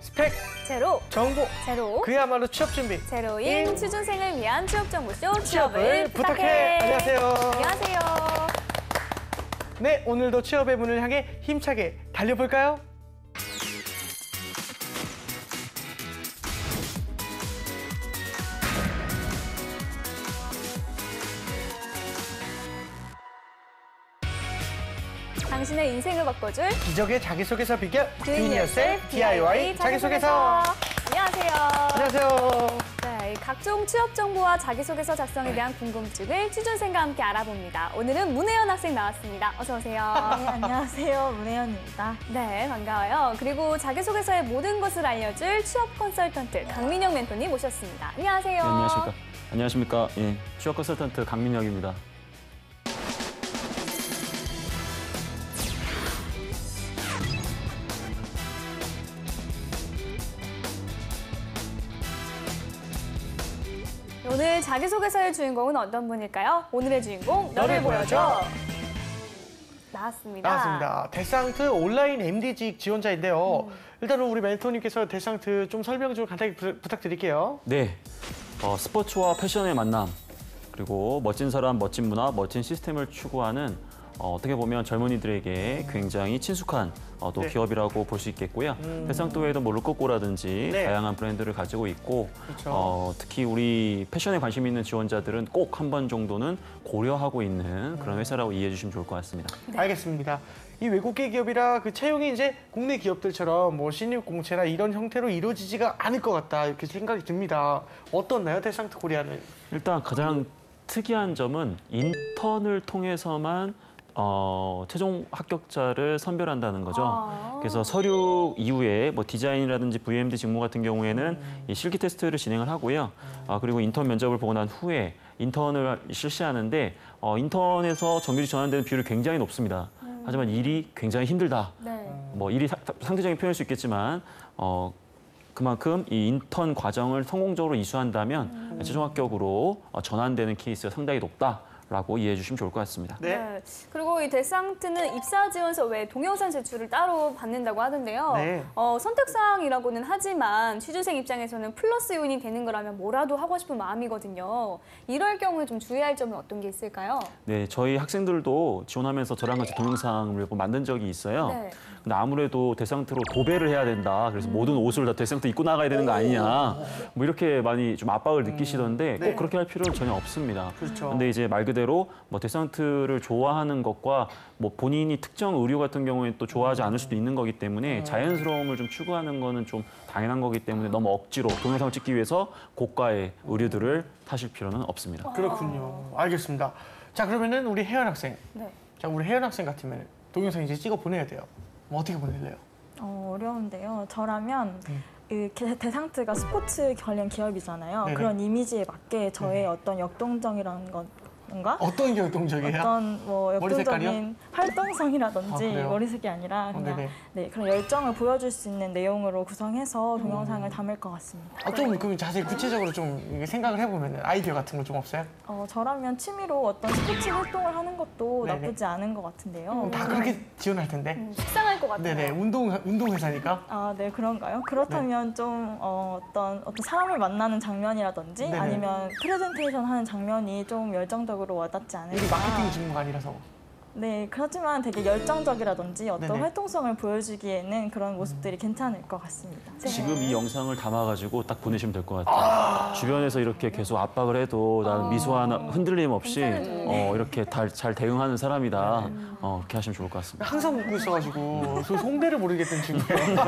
스펙 제로, 정보 제로, 그야말로 취업 준비 제로인 취준생을 위한 취업정보쇼 취업을 취업을 부탁해. 안녕하세요. 안녕하세요. 네, 오늘도 취업의 문을 향해 힘차게 달려볼까요? 당신의 인생을 바꿔줄 기적의 자기소개서 비결 Doing Yourself DIY 자기소개서. 안녕하세요. 안녕하세요. 네, 각종 취업 정보와 자기소개서 작성에 대한 궁금증을 취준생과 함께 알아봅니다. 오늘은 문혜연 학생 나왔습니다. 어서 오세요. 네, 안녕하세요. 문혜연입니다. 네, 반가워요. 그리고 자기소개서의 모든 것을 알려줄 취업 컨설턴트 강민영 멘토님 모셨습니다. 안녕하세요. 네, 안녕하십니까. 안녕하십니까. 예, 취업 컨설턴트 강민혁입니다. 오늘 자기소개서의 주인공은 어떤 분일까요? 오늘의 주인공 너를 보여줘. 나왔습니다. 나왔습니다. 데상트 온라인 MD직 지원자인데요. 일단은 우리 멘토님께서 데상트 좀 설명 좀 간단히 부탁드릴게요. 네, 스포츠와 패션의 만남, 그리고 멋진 사람, 멋진 문화, 멋진 시스템을 추구하는 어떻게 보면 젊은이들에게 굉장히 친숙한 또 네. 기업이라고 볼 수 있겠고요. 데상트 외에도 뭐 루코코라든지 네. 다양한 브랜드를 가지고 있고 그렇죠. 특히 우리 패션에 관심 있는 지원자들은 꼭 한 번 정도는 고려하고 있는 그런 회사라고 이해해 주시면 좋을 것 같습니다. 알겠습니다. 이 외국계 기업이라 그 채용이 이제 국내 기업들처럼 뭐 신입 공채나 이런 형태로 이루어지지가 않을 것 같다 이렇게 생각이 듭니다. 어떻나요, 데상트 코리아는? 일단 가장 특이한 점은 인턴을 통해서만 최종 합격자를 선별한다는 거죠. 그래서 서류 이후에 뭐 디자인이라든지 VMD 직무 같은 경우에는 이 실기 테스트를 진행을 하고요. 그리고 인턴 면접을 보고 난 후에 인턴을 실시하는데 인턴에서 정규직 전환되는 비율이 굉장히 높습니다. 하지만 일이 굉장히 힘들다. 네. 뭐 일이 상대적인 표현일 수 있겠지만 그만큼 이 인턴 과정을 성공적으로 이수한다면 최종 합격으로 전환되는 케이스가 상당히 높다라고 이해해 주시면 좋을 것 같습니다. 네. 그리고 이 데상트는 입사 지원서 외에 동영상 제출을 따로 받는다고 하던데요. 네. 선택사항이라고는 하지만 취준생 입장에서는 플러스 요인이 되는 거라면 뭐라도 하고 싶은 마음이거든요. 이럴 경우에 좀 주의할 점은 어떤 게 있을까요? 네, 저희 학생들도 지원하면서 저랑 같이 동영상을 만든 적이 있어요. 네. 근데 아무래도 데상트로 도배를 해야 된다. 그래서 모든 옷을 다 데상트 입고 나가야 되는 거 아니냐. 뭐 이렇게 많이 좀 압박을 느끼시던데 네. 꼭 그렇게 할 필요는 전혀 없습니다. 그렇죠. 근데 이제 말 그대로 뭐 데상트를 좋아하는 것과 뭐 본인이 특정 의류 같은 경우에 또 좋아하지 않을 수도 있는 거기 때문에 자연스러움을 좀 추구하는 거는 좀 당연한 거기 때문에 너무 억지로 동영상을 찍기 위해서 고가의 의류들을 타실 필요는 없습니다. 그렇군요. 알겠습니다. 자, 그러면은 우리 혜연 학생. 네. 자, 우리 혜연 학생 같으면 동영상 이제 찍어 보내야 돼요. 뭐 어떻게 보낼래요? 어려운데요. 저라면 데상트가 스포츠 관련 기업이잖아요. 네네. 그런 이미지에 맞게 저의 어떤 역동적이라는 건가? 어떤 게 역동적이에요? 어떤 뭐 머리 색깔이요? 역동적인 활동성이라든지 그래요? 머리색이 아니라 그냥 네네. 네, 그런 열정을 보여줄 수 있는 내용으로 구성해서 동영상을 담을 것 같습니다. 좀 그럼 자세히 구체적으로 좀 이게 생각을 해보면 아이디어 같은 거 좀 없어요? 저라면 취미로 어떤 스포츠 활동을 하는 것도 네네. 나쁘지 않은 것 같은데요. 다 그렇게 지원할 텐데. 속상할 것 같아요. 네네. 운동회사니까. 아, 네, 그런가요? 그렇다면 좀 어떤 사람을 만나는 장면이라든지 네네. 아니면 프레젠테이션 하는 장면이 좀 열정적으로 와닿지 않을까. 우리 마케팅 직무가 아니라서. 네, 그렇지만 되게 열정적이라든지 어떤 네네. 활동성을 보여주기에는 그런 모습들이 괜찮을 것 같습니다. 지금 이 영상을 담아가지고 딱 보내시면 될 것 같아요. 주변에서 이렇게 계속 압박을 해도 나는 미소 하나 흔들림 없이 이렇게 잘 대응하는 사람이다. 그렇게 하시면 좋을 것 같습니다. 항상 웃고 있어가지고 저 송대를 모르겠던 친구예요.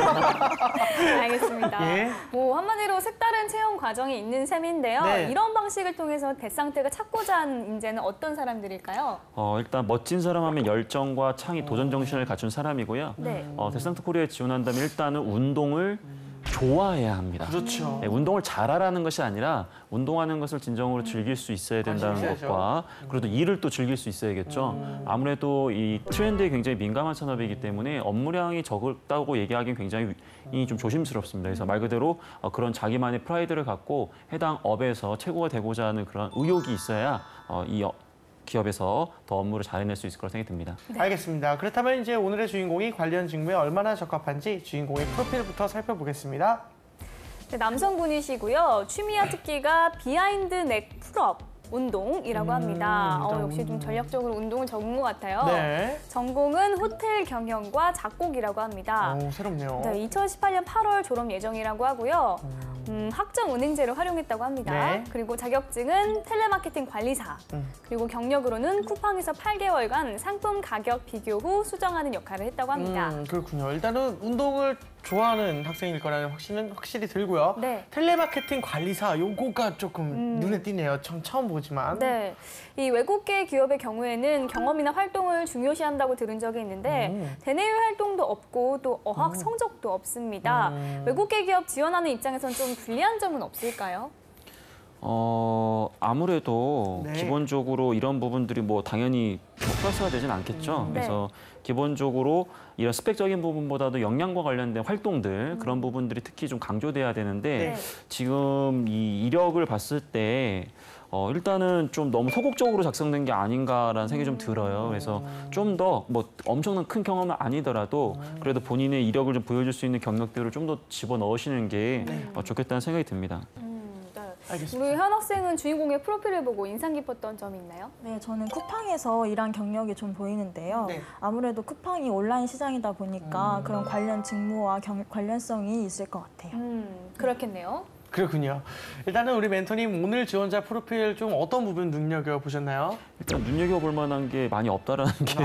알겠습니다. 예. 뭐 한마디로 색다른 체험 과정이 있는 셈인데요. 네. 이런 방식을 통해서 데상트가 찾고자 하는 인재는 어떤 사람들일까요? 일단 멋진 사람 하면 열정과 창의 도전 정신을 갖춘 사람이고요. 네. 데상트 코리아에 지원한다면 일단은 운동을 좋아해야 합니다. 그렇죠. 네, 운동을 잘하라는 것이 아니라 운동하는 것을 진정으로 즐길 수 있어야 된다는 관심 있어야죠. 것과 그래도 일을 또 즐길 수 있어야겠죠. 아무래도 이 트렌드에 굉장히 민감한 산업이기 때문에 업무량이 적다고 얘기하기는 굉장히 좀 조심스럽습니다. 그래서 말 그대로 그런 자기만의 프라이드를 갖고 해당 업에서 최고가 되고자 하는 그런 의욕이 있어야 이 기업에서 더 업무를 잘 해낼 수 있을 거라 생각이 듭니다. 알겠습니다. 그렇다면 이제 오늘의 주인공이 관련 직무에 얼마나 적합한지 주인공의 프로필부터 살펴보겠습니다. 네, 남성분이시고요. 취미와 특기가 비하인드 넥 풀업 운동이라고 합니다. 역시 좀 전략적으로 운동을 적은 것 같아요. 네. 전공은 호텔 경영과 작곡이라고 합니다. 새롭네요. 네, 2018년 8월 졸업 예정이라고 하고요. 학점 은행제를 활용했다고 합니다. 네. 그리고 자격증은 텔레마케팅 관리사. 그리고 경력으로는 쿠팡에서 8개월간 상품 가격 비교 후 수정하는 역할을 했다고 합니다. 그렇군요. 일단은 운동을 좋아하는 학생일 거라는 확신은 확실히 들고요. 네. 텔레마케팅 관리사 요거가 조금 눈에 띄네요. 처음 보지만. 네, 이 외국계 기업의 경우에는 경험이나 활동을 중요시한다고 들은 적이 있는데 대내외 활동도 없고 또 어학 성적도 없습니다. 외국계 기업 지원하는 입장에선 좀 불리한 점은 없을까요? 아무래도 네. 기본적으로 이런 부분들이 뭐 당연히 플러스가 되진 않겠죠. 네. 그래서 기본적으로 이런 스펙적인 부분보다도 역량과 관련된 활동들 그런 부분들이 특히 좀 강조돼야 되는데 네. 지금 이 이력을 봤을 때 일단은 좀 너무 소극적으로 작성된 게 아닌가라는 생각이 좀 들어요. 그래서 좀 더 뭐 엄청난 큰 경험은 아니더라도 그래도 본인의 이력을 좀 보여줄 수 있는 경력들을 좀 더 집어넣으시는 게 좋겠다는 생각이 듭니다. 알겠습니다. 우리 현 학생은 주인공의 프로필을 보고 인상 깊었던 점이 있나요? 네, 저는 쿠팡에서 일한 경력이 좀 보이는데요. 네. 아무래도 쿠팡이 온라인 시장이다 보니까 그런 관련 직무와 관련성이 있을 것 같아요. 그렇겠네요. 그렇군요. 일단은 우리 멘토님 오늘 지원자 프로필 좀 어떤 부분 눈여겨보셨나요? 일단 눈여겨볼 만한 게 많이 없다라는 게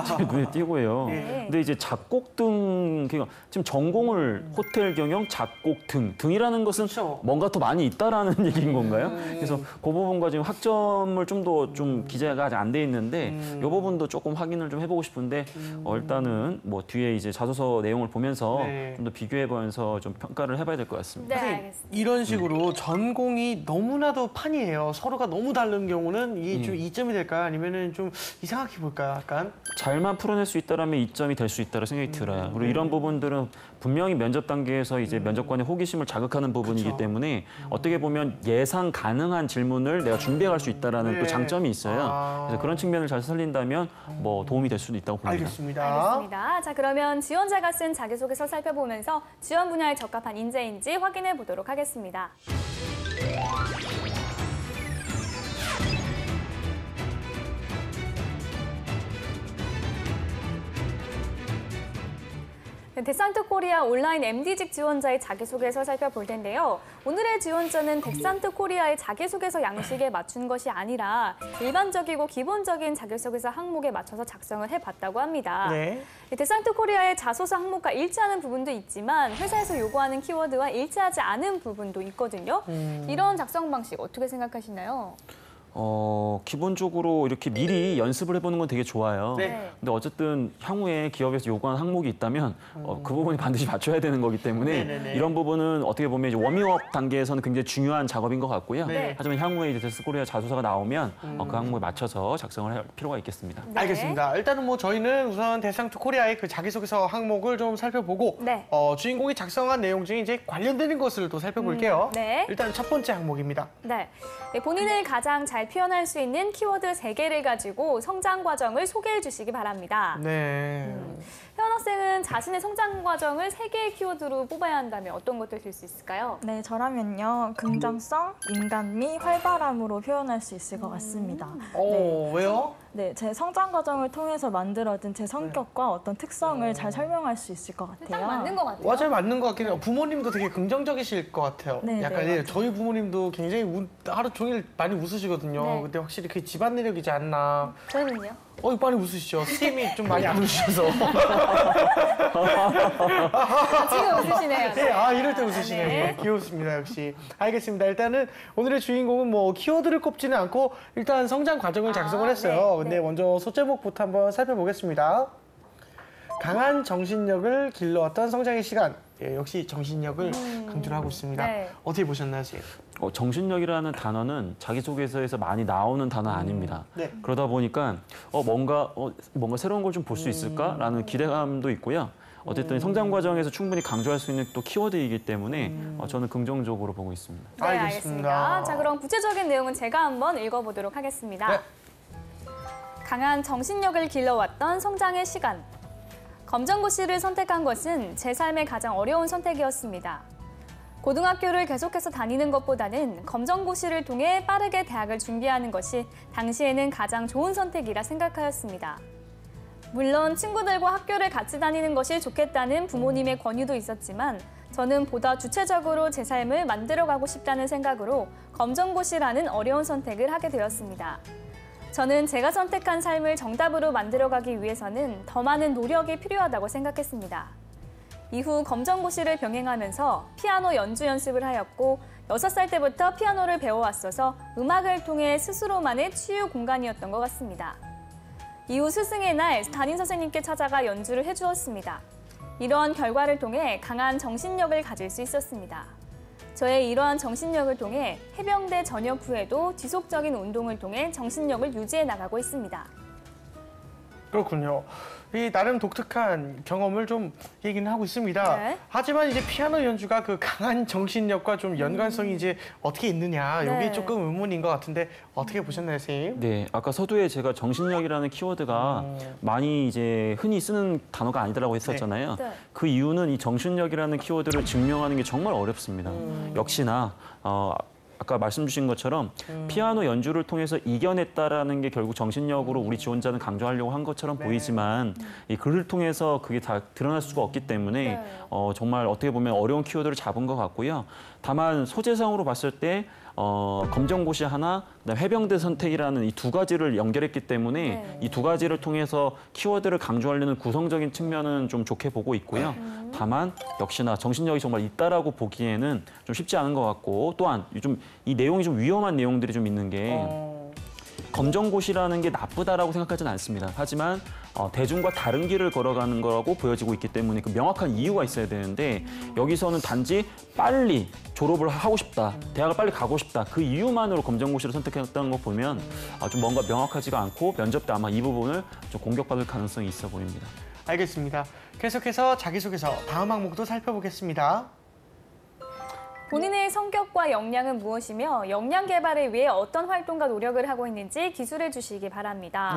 제 눈에 띄고요. 네. 근데 이제 작곡 등 지금 전공을 호텔 경영, 작곡 등이라는 것은 그렇죠. 뭔가 더 많이 있다라는 얘기인 건가요? 그래서 그 부분과 지금 학점을 좀 더 좀 기재가 아직 안 돼 있는데 이 부분도 조금 확인을 좀 해보고 싶은데 일단은 뭐 뒤에 이제 자소서 내용을 보면서 네. 좀 더 비교해보면서 좀 평가를 해봐야 될 것 같습니다. 네, 선생님, 알겠습니다. 이런 식으로 전공이 너무나도 판이에요. 서로가 너무 다른 경우는 이게 좀 이점이 될까요? 아니면은 좀 이상하게 볼까요? 약간? 잘만 풀어낼 수 있다라면 이점이 될 수 있다고 생각이 들어요. 그리고 이런 부분들은 분명히 면접 단계에서 이제 면접관의 호기심을 자극하는 부분이기 그쵸. 때문에 어떻게 보면 예상 가능한 질문을 내가 준비해 갈 수 있다라는 네. 또 장점이 있어요. 아. 그래서 그런 측면을 잘 살린다면 뭐 도움이 될 수도 있다고 봅니다. 알겠습니다. 알겠습니다. 자, 그러면 지원자가 쓴 자기소개서 살펴보면서 지원 분야에 적합한 인재인지 확인해 보도록 하겠습니다. 데산트 코리아 온라인 MD직 지원자의 자기소개서 살펴볼 텐데요. 오늘의 지원자는 데산트 코리아의 자기소개서 양식에 맞춘 것이 아니라 일반적이고 기본적인 자기소개서 항목에 맞춰서 작성을 해봤다고 합니다. 네. 데산트 코리아의 자소서 항목과 일치하는 부분도 있지만 회사에서 요구하는 키워드와 일치하지 않은 부분도 있거든요. 이런 작성 방식 어떻게 생각하시나요? 기본적으로 이렇게 미리 연습을 해보는 건 되게 좋아요. 네. 근데 어쨌든 향후에 기업에서 요구하는 항목이 있다면 그 부분이 반드시 맞춰야 되는 거기 때문에 네네네. 이런 부분은 어떻게 보면 이제 워밍업 단계에서는 굉장히 중요한 작업인 것 같고요. 네. 하지만 향후에 이제 데스코리아 자소서가 나오면 그 항목에 맞춰서 작성을 할 필요가 있겠습니다. 네. 알겠습니다. 일단은 뭐 저희는 우선 데상투 코리아의 그 자기소개서 항목을 좀 살펴보고 네. 주인공이 작성한 내용 중에 이제 관련되는 것을 또 살펴볼게요. 네. 일단 첫 번째 항목입니다. 네. 본인을 가장 잘 표현할 수 있는 키워드 3개를 가지고 성장 과정을 소개해 주시기 바랍니다. 네. 현 학생은 자신의 성장 과정을 3개의 키워드로 뽑아야 한다면 어떤 것들 들 수 있을까요? 네, 저라면요. 긍정성, 인간미, 활발함으로 표현할 수 있을 것 같습니다. 왜요? 네, 제 성장 과정을 통해서 만들어진 제 성격과 어떤 특성을 잘 설명할 수 있을 것 같아요. 딱 맞는 것 같아요. 맞아요, 맞는 것 같긴 해요. 부모님도 되게 긍정적이실 것 같아요. 네, 약간 네, 저희 부모님도 굉장히 하루 종일 많이 웃으시거든요. 네. 근데 확실히 그 집안 내력이지 않나. 저는요? 많이 웃으시죠. 스팀이 좀 많이 안 웃으셔서. 지금 웃으시네요. 네, 이럴 때 웃으시네요. 네. 귀엽습니다, 역시. 알겠습니다. 일단은 오늘의 주인공은 뭐 키워드를 꼽지는 않고 일단 성장 과정을 작성을 했어요. 네, 근데 네. 먼저 소제목부터 한번 살펴보겠습니다. 강한 정신력을 길러왔던 성장의 시간. 예, 역시 정신력을 강조를 하고 있습니다. 네. 어떻게 보셨나요, 선생님? 정신력이라는 단어는 자기소개서에서 많이 나오는 단어는 아닙니다. 네. 그러다 보니까 뭔가 새로운 걸 좀 볼 수 있을까라는 기대감도 있고요. 어쨌든 성장 과정에서 충분히 강조할 수 있는 또 키워드이기 때문에 저는 긍정적으로 보고 있습니다. 네, 알겠습니다. 알겠습니다. 자, 그럼 구체적인 내용은 제가 한번 읽어보도록 하겠습니다. 네. 강한 정신력을 길러왔던 성장의 시간. 검정고시를 선택한 것은 제 삶의 가장 어려운 선택이었습니다. 고등학교를 계속해서 다니는 것보다는 검정고시를 통해 빠르게 대학을 준비하는 것이 당시에는 가장 좋은 선택이라 생각하였습니다. 물론 친구들과 학교를 같이 다니는 것이 좋겠다는 부모님의 권유도 있었지만 저는 보다 주체적으로 제 삶을 만들어가고 싶다는 생각으로 검정고시라는 어려운 선택을 하게 되었습니다. 저는 제가 선택한 삶을 정답으로 만들어가기 위해서는 더 많은 노력이 필요하다고 생각했습니다. 이후 검정고시를 병행하면서 피아노 연주 연습을 하였고 6살 때부터 피아노를 배워왔어서 음악을 통해 스스로만의 치유 공간이었던 것 같습니다. 이후 스승의 날 담임 선생님께 찾아가 연주를 해주었습니다. 이러한 결과를 통해 강한 정신력을 가질 수 있었습니다. 저의 이러한 정신력을 통해 해병대 전역 후에도 지속적인 운동을 통해 정신력을 유지해 나가고 있습니다. 그렇군요. 이 나름 독특한 경험을 좀 얘기는 하고 있습니다. 네. 하지만 이제 피아노 연주가 그 강한 정신력과 좀 연관성이 이제 어떻게 있느냐, 이게 네. 조금 의문인 것 같은데 어떻게 보셨나요, 선생님? 네, 아까 서두에 제가 정신력이라는 키워드가 많이 이제 흔히 쓰는 단어가 아니더라고 했었잖아요. 네. 그 이유는 이 정신력이라는 키워드를 증명하는 게 정말 어렵습니다. 역시나 아까 말씀 주신 것처럼 피아노 연주를 통해서 이겨냈다라는 게 결국 정신력으로 우리 지원자는 강조하려고 한 것처럼 보이지만 이 글을 통해서 그게 다 드러날 수가 없기 때문에 정말 어떻게 보면 어려운 키워드를 잡은 것 같고요. 다만 소재상으로 봤을 때 검정고시 하나, 그다음에 해병대 선택이라는 이 두 가지를 연결했기 때문에 이 두 가지를 통해서 키워드를 강조하려는 구성적인 측면은 좀 좋게 보고 있고요. 다만 역시나 정신력이 정말 있다라고 보기에는 좀 쉽지 않은 것 같고 또한 좀 이 내용이 좀 위험한 내용들이 좀 있는 게 검정고시라는 게 나쁘다라고 생각하지는 않습니다. 하지만 대중과 다른 길을 걸어가는 거라고 보여지고 있기 때문에 그 명확한 이유가 있어야 되는데 여기서는 단지 빨리 졸업을 하고 싶다, 대학을 빨리 가고 싶다 그 이유만으로 검정고시를 선택했다는 거 보면 좀 뭔가 명확하지가 않고 면접 때 아마 이 부분을 좀 공격받을 가능성이 있어 보입니다. 알겠습니다. 계속해서 자기소개서 다음 항목도 살펴보겠습니다. 본인의 성격과 역량은 무엇이며 역량 개발을 위해 어떤 활동과 노력을 하고 있는지 기술해 주시기 바랍니다.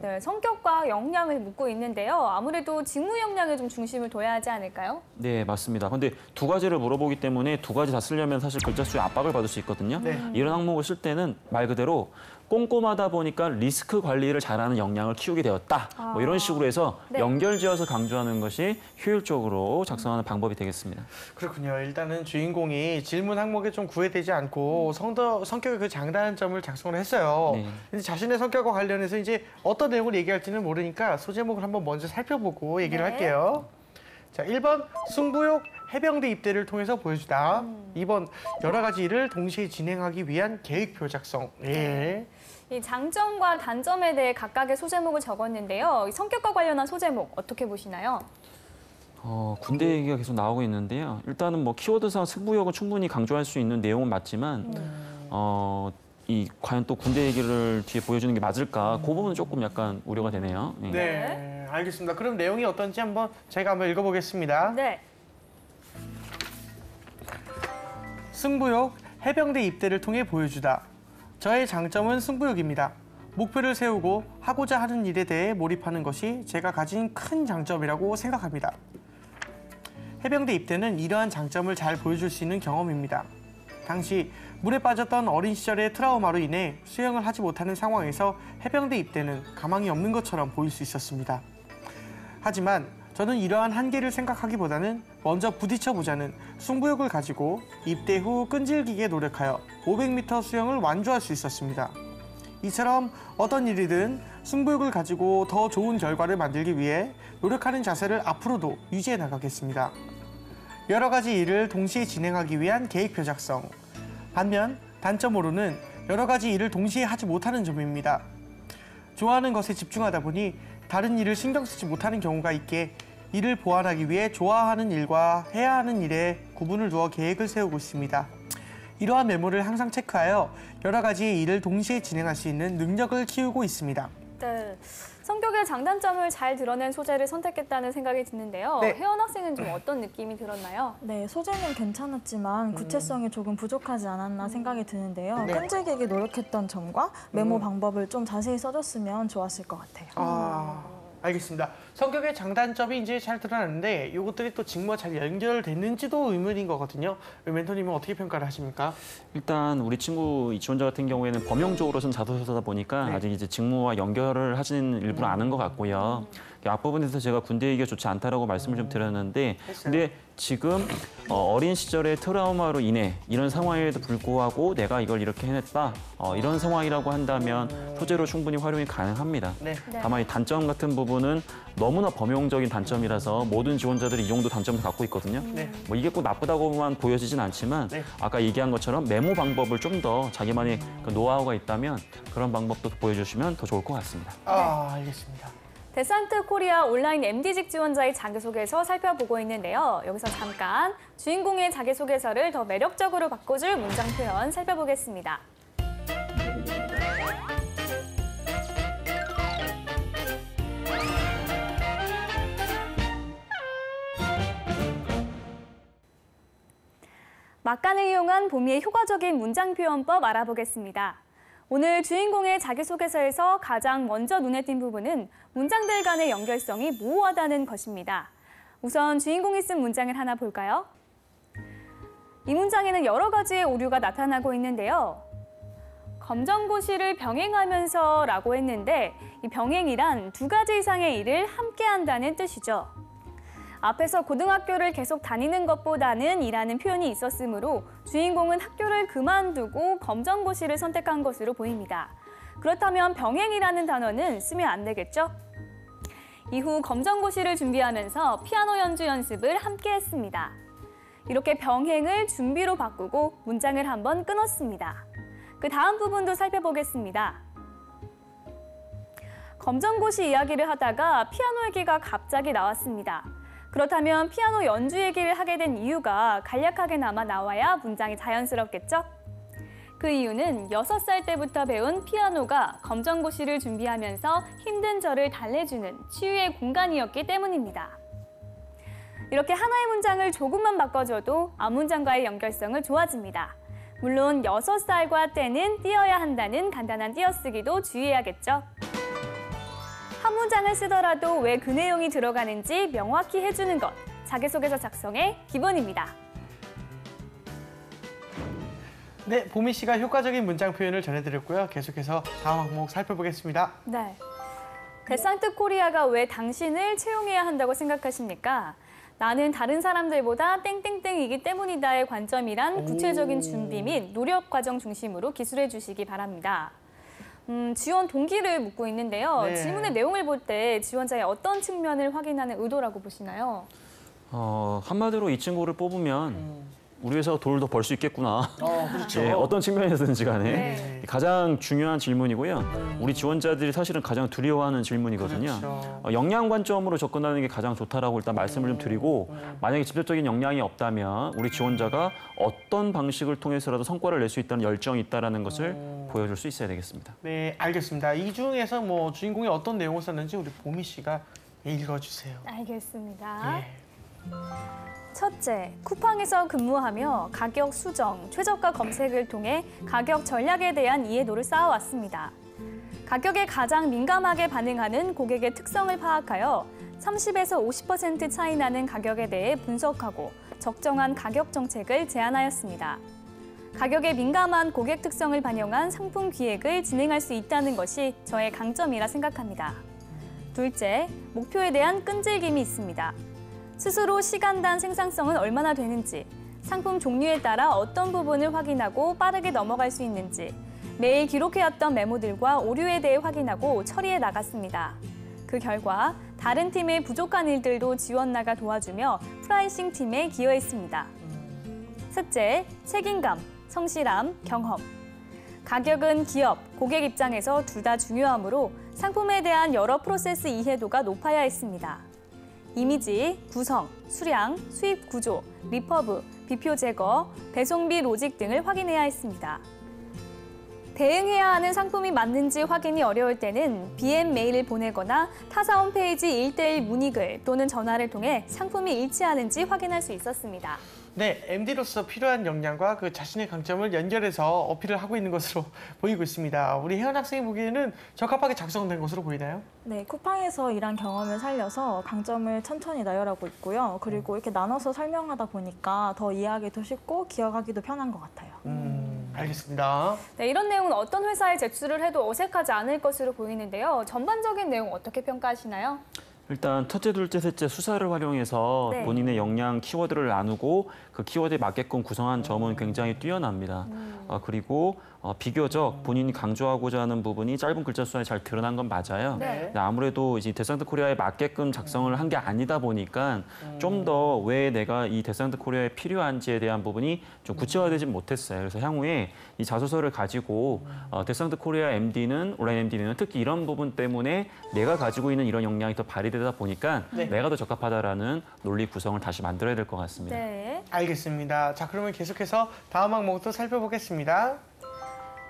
네, 성격과 역량을 묻고 있는데요. 아무래도 직무 역량에 좀 중심을 둬야 하지 않을까요? 네, 맞습니다. 근데 두 가지를 물어보기 때문에 두 가지 다 쓰려면 사실 글자 수에 압박을 받을 수 있거든요. 이런 항목을 쓸 때는 말 그대로 꼼꼼하다 보니까 리스크 관리를 잘하는 역량을 키우게 되었다. 뭐 이런 식으로 해서 연결지어서 강조하는 것이 효율적으로 작성하는 방법이 되겠습니다. 그렇군요. 일단은 주인공이 질문 항목에 좀 구애되지 않고 성격의 그 장단점을 작성을 했어요. 네. 근데 자신의 성격과 관련해서 이제 어떤 내용을 얘기할지는 모르니까 소제목을 한번 먼저 살펴보고 얘기를 할게요. 자, 1번 승부욕 해병대 입대를 통해서 보여주다. 2번 여러 가지 일을 동시에 진행하기 위한 계획표 작성. 예. 이 장점과 단점에 대해 각각의 소제목을 적었는데요. 이 성격과 관련한 소제목 어떻게 보시나요? 군대 얘기가 계속 나오고 있는데요. 일단은 뭐 키워드상 승부욕은 충분히 강조할 수 있는 내용은 맞지만 이 과연 또 군대 얘기를 뒤에 보여주는 게 맞을까? 그 부분은 조금 약간 우려가 되네요. 네. 네, 알겠습니다. 그럼 내용이 어떤지 제가 한번 읽어보겠습니다. 네. 승부욕, 해병대 입대를 통해 보여주다. 저의 장점은 승부욕입니다. 목표를 세우고 하고자 하는 일에 대해 몰입하는 것이 제가 가진 큰 장점이라고 생각합니다. 해병대 입대는 이러한 장점을 잘 보여줄 수 있는 경험입니다. 당시 물에 빠졌던 어린 시절의 트라우마로 인해 수영을 하지 못하는 상황에서 해병대 입대는 가망이 없는 것처럼 보일 수 있었습니다. 하지만 저는 이러한 한계를 생각하기보다는 먼저 부딪혀보자는 승부욕을 가지고 입대 후 끈질기게 노력하여 500m 수영을 완주할 수 있었습니다. 이처럼 어떤 일이든 승부욕을 가지고 더 좋은 결과를 만들기 위해 노력하는 자세를 앞으로도 유지해 나가겠습니다. 여러 가지 일을 동시에 진행하기 위한 계획표 작성. 반면 단점으로는 여러 가지 일을 동시에 하지 못하는 점입니다. 좋아하는 것에 집중하다 보니 다른 일을 신경 쓰지 못하는 경우가 있기에 이를 보완하기 위해 좋아하는 일과 해야 하는 일에 구분을 두어 계획을 세우고 있습니다. 이러한 메모를 항상 체크하여 여러 가지의 일을 동시에 진행할 수 있는 능력을 키우고 있습니다. 네, 성격의 장단점을 잘 드러낸 소재를 선택했다는 생각이 드는데요. 네. 혜원 학생은 좀 어떤 느낌이 들었나요? 네, 소재는 괜찮았지만 구체성이 조금 부족하지 않았나 생각이 드는데요. 네. 끈질기게 노력했던 점과 메모 방법을 좀 자세히 써줬으면 좋았을 것 같아요. 알겠습니다. 성격의 장단점이 이제 잘 드러났는데 이것들이 또 직무와 잘 연결됐는지도 의문인 거거든요. 멘토님은 어떻게 평가를 하십니까? 일단 우리 친구 이 지원자 같은 경우에는 범용적으로 쓴 자소서다 보니까 네. 아직 이제 직무와 연결을 하지는 일부러 않은 것 같고요. 앞부분에서 제가 군대 얘기가 좋지 않다라고 말씀을 좀 드렸는데, 근데 지금 어린 시절의 트라우마로 인해 이런 상황에도 불구하고 내가 이걸 이렇게 해냈다, 이런 상황이라고 한다면 소재로 충분히 활용이 가능합니다. 네. 다만 이 단점 같은 부분은 너무나 범용적인 단점이라서 모든 지원자들이 이 정도 단점을 갖고 있거든요. 네. 뭐 이게 꼭 나쁘다고만 보여지진 않지만 네. 아까 얘기한 것처럼 메모 방법을 좀 더 자기만의 그 노하우가 있다면 그런 방법도 보여주시면 더 좋을 것 같습니다. 알겠습니다. 데산트 코리아 온라인 MD직 지원자의 자기소개서 살펴보고 있는데요. 여기서 잠깐 주인공의 자기소개서를 더 매력적으로 바꿔줄 문장 표현 살펴보겠습니다. 막간을 이용한 봄이의 효과적인 문장 표현법 알아보겠습니다. 오늘 주인공의 자기소개서에서 가장 먼저 눈에 띈 부분은 문장들 간의 연결성이 모호하다는 것입니다. 우선 주인공이 쓴 문장을 하나 볼까요? 이 문장에는 여러 가지의 오류가 나타나고 있는데요. 검정고시를 병행하면서 라고 했는데 이 병행이란 두 가지 이상의 일을 함께 한다는 뜻이죠. 앞에서 고등학교를 계속 다니는 것보다는 이라는 표현이 있었으므로 주인공은 학교를 그만두고 검정고시를 선택한 것으로 보입니다. 그렇다면 병행이라는 단어는 쓰면 안 되겠죠? 이후 검정고시를 준비하면서 피아노 연주 연습을 함께 했습니다. 이렇게 병행을 준비로 바꾸고 문장을 한번 끊었습니다. 그 다음 부분도 살펴보겠습니다. 검정고시 이야기를 하다가 피아노 얘기가 갑자기 나왔습니다. 그렇다면 피아노 연주 얘기를 하게 된 이유가 간략하게나마 나와야 문장이 자연스럽겠죠? 그 이유는 6살 때부터 배운 피아노가 검정고시를 준비하면서 힘든 저를 달래주는 치유의 공간이었기 때문입니다. 이렇게 하나의 문장을 조금만 바꿔줘도 앞문장과의 연결성은 좋아집니다. 물론 6살과 때는 띄어야 한다는 간단한 띄어쓰기도 주의해야겠죠? 한 문장을 쓰더라도 왜 그 내용이 들어가는지 명확히 해주는 것, 자기소개서 작성의 기본입니다. 네, 보미 씨가 효과적인 문장 표현을 전해드렸고요. 계속해서 다음 항목 살펴보겠습니다. 네. 데산트 코리아가 왜 당신을 채용해야 한다고 생각하십니까? 나는 다른 사람들보다 땡땡땡이기 때문이다의 관점이란 구체적인 준비 및 노력 과정 중심으로 기술해 주시기 바랍니다. 지원 동기를 묻고 있는데요. 네. 질문의 내용을 볼 때 지원자의 어떤 측면을 확인하는 의도라고 보시나요? 한마디로 이 친구를 뽑으면 우리 회사가 돈을 더 벌 수 있겠구나. 그렇죠. 예, 어떤 측면에서든지 간에 네. 가장 중요한 질문이고요. 우리 지원자들이 사실은 가장 두려워하는 질문이거든요. 그렇죠. 역량 관점으로 접근하는 게 가장 좋다라고 일단 말씀을 좀 드리고, 만약에 직접적인 역량이 없다면 우리 지원자가 어떤 방식을 통해서라도 성과를 낼 수 있다는 열정이 있다는 것을 보여줄 수 있어야 되겠습니다. 네, 알겠습니다. 이 중에서 뭐 주인공이 어떤 내용을 썼는지 우리 보미 씨가 읽어주세요. 알겠습니다. 예. 첫째, 쿠팡에서 근무하며 가격 수정, 최저가 검색을 통해 가격 전략에 대한 이해도를 쌓아왔습니다. 가격에 가장 민감하게 반응하는 고객의 특성을 파악하여 30에서 50% 차이 나는 가격에 대해 분석하고 적정한 가격 정책을 제안하였습니다. 가격에 민감한 고객 특성을 반영한 상품 기획을 진행할 수 있다는 것이 저의 강점이라 생각합니다. 둘째, 목표에 대한 끈질김이 있습니다. 스스로 시간당 생산성은 얼마나 되는지, 상품 종류에 따라 어떤 부분을 확인하고 빠르게 넘어갈 수 있는지, 매일 기록해왔던 메모들과 오류에 대해 확인하고 처리해 나갔습니다. 그 결과 다른 팀의 부족한 일들도 지원나가 도와주며 프라이싱 팀에 기여했습니다. 셋째, 책임감, 성실함, 경험. 가격은 기업, 고객 입장에서 둘 다 중요하므로 상품에 대한 여러 프로세스 이해도가 높아야 했습니다. 이미지, 구성, 수량, 수입 구조, 리퍼브, 비표 제거, 배송비 로직 등을 확인해야 했습니다. 대응해야 하는 상품이 맞는지 확인이 어려울 때는 BM 메일을 보내거나 타사 홈페이지 1:1 문의글 또는 전화를 통해 상품이 일치하는지 확인할 수 있었습니다. 네, MD로서 필요한 역량과 그 자신의 강점을 연결해서 어필을 하고 있는 것으로 보이고 있습니다. 우리 혜연 학생이 보기에는 적합하게 작성된 것으로 보이나요? 네, 쿠팡에서 일한 경험을 살려서 강점을 천천히 나열하고 있고요. 그리고 이렇게 나눠서 설명하다 보니까 더 이해하기도 쉽고 기억하기도 편한 것 같아요. 알겠습니다. 네, 이런 내용은 어떤 회사에 제출을 해도 어색하지 않을 것으로 보이는데요. 전반적인 내용 어떻게 평가하시나요? 일단 첫째, 둘째, 셋째 수사를 활용해서 네. 본인의 역량 키워드를 나누고 그 키워드에 맞게끔 구성한 점은 굉장히 뛰어납니다. 그리고 비교적 본인이 강조하고자 하는 부분이 짧은 글자 수에 잘 드러난 건 맞아요. 네. 근데 아무래도 이제 데스상트 코리아에 맞게끔 작성을 한 게 아니다 보니까 좀 더 왜 내가 이 데스상트 코리아에 필요한지에 대한 부분이 좀 구체화되지 못했어요. 그래서 향후에 이 자소서를 가지고 데스상트 코리아 MD는 온라인 MD는 특히 이런 부분 때문에 내가 가지고 있는 이런 역량이 더 발휘되다 보니까 네. 내가 더 적합하다라는 논리 구성을 다시 만들어야 될 것 같습니다. 네. 알겠습니다. 자, 그러면 계속해서 다음 항목도 살펴보겠습니다.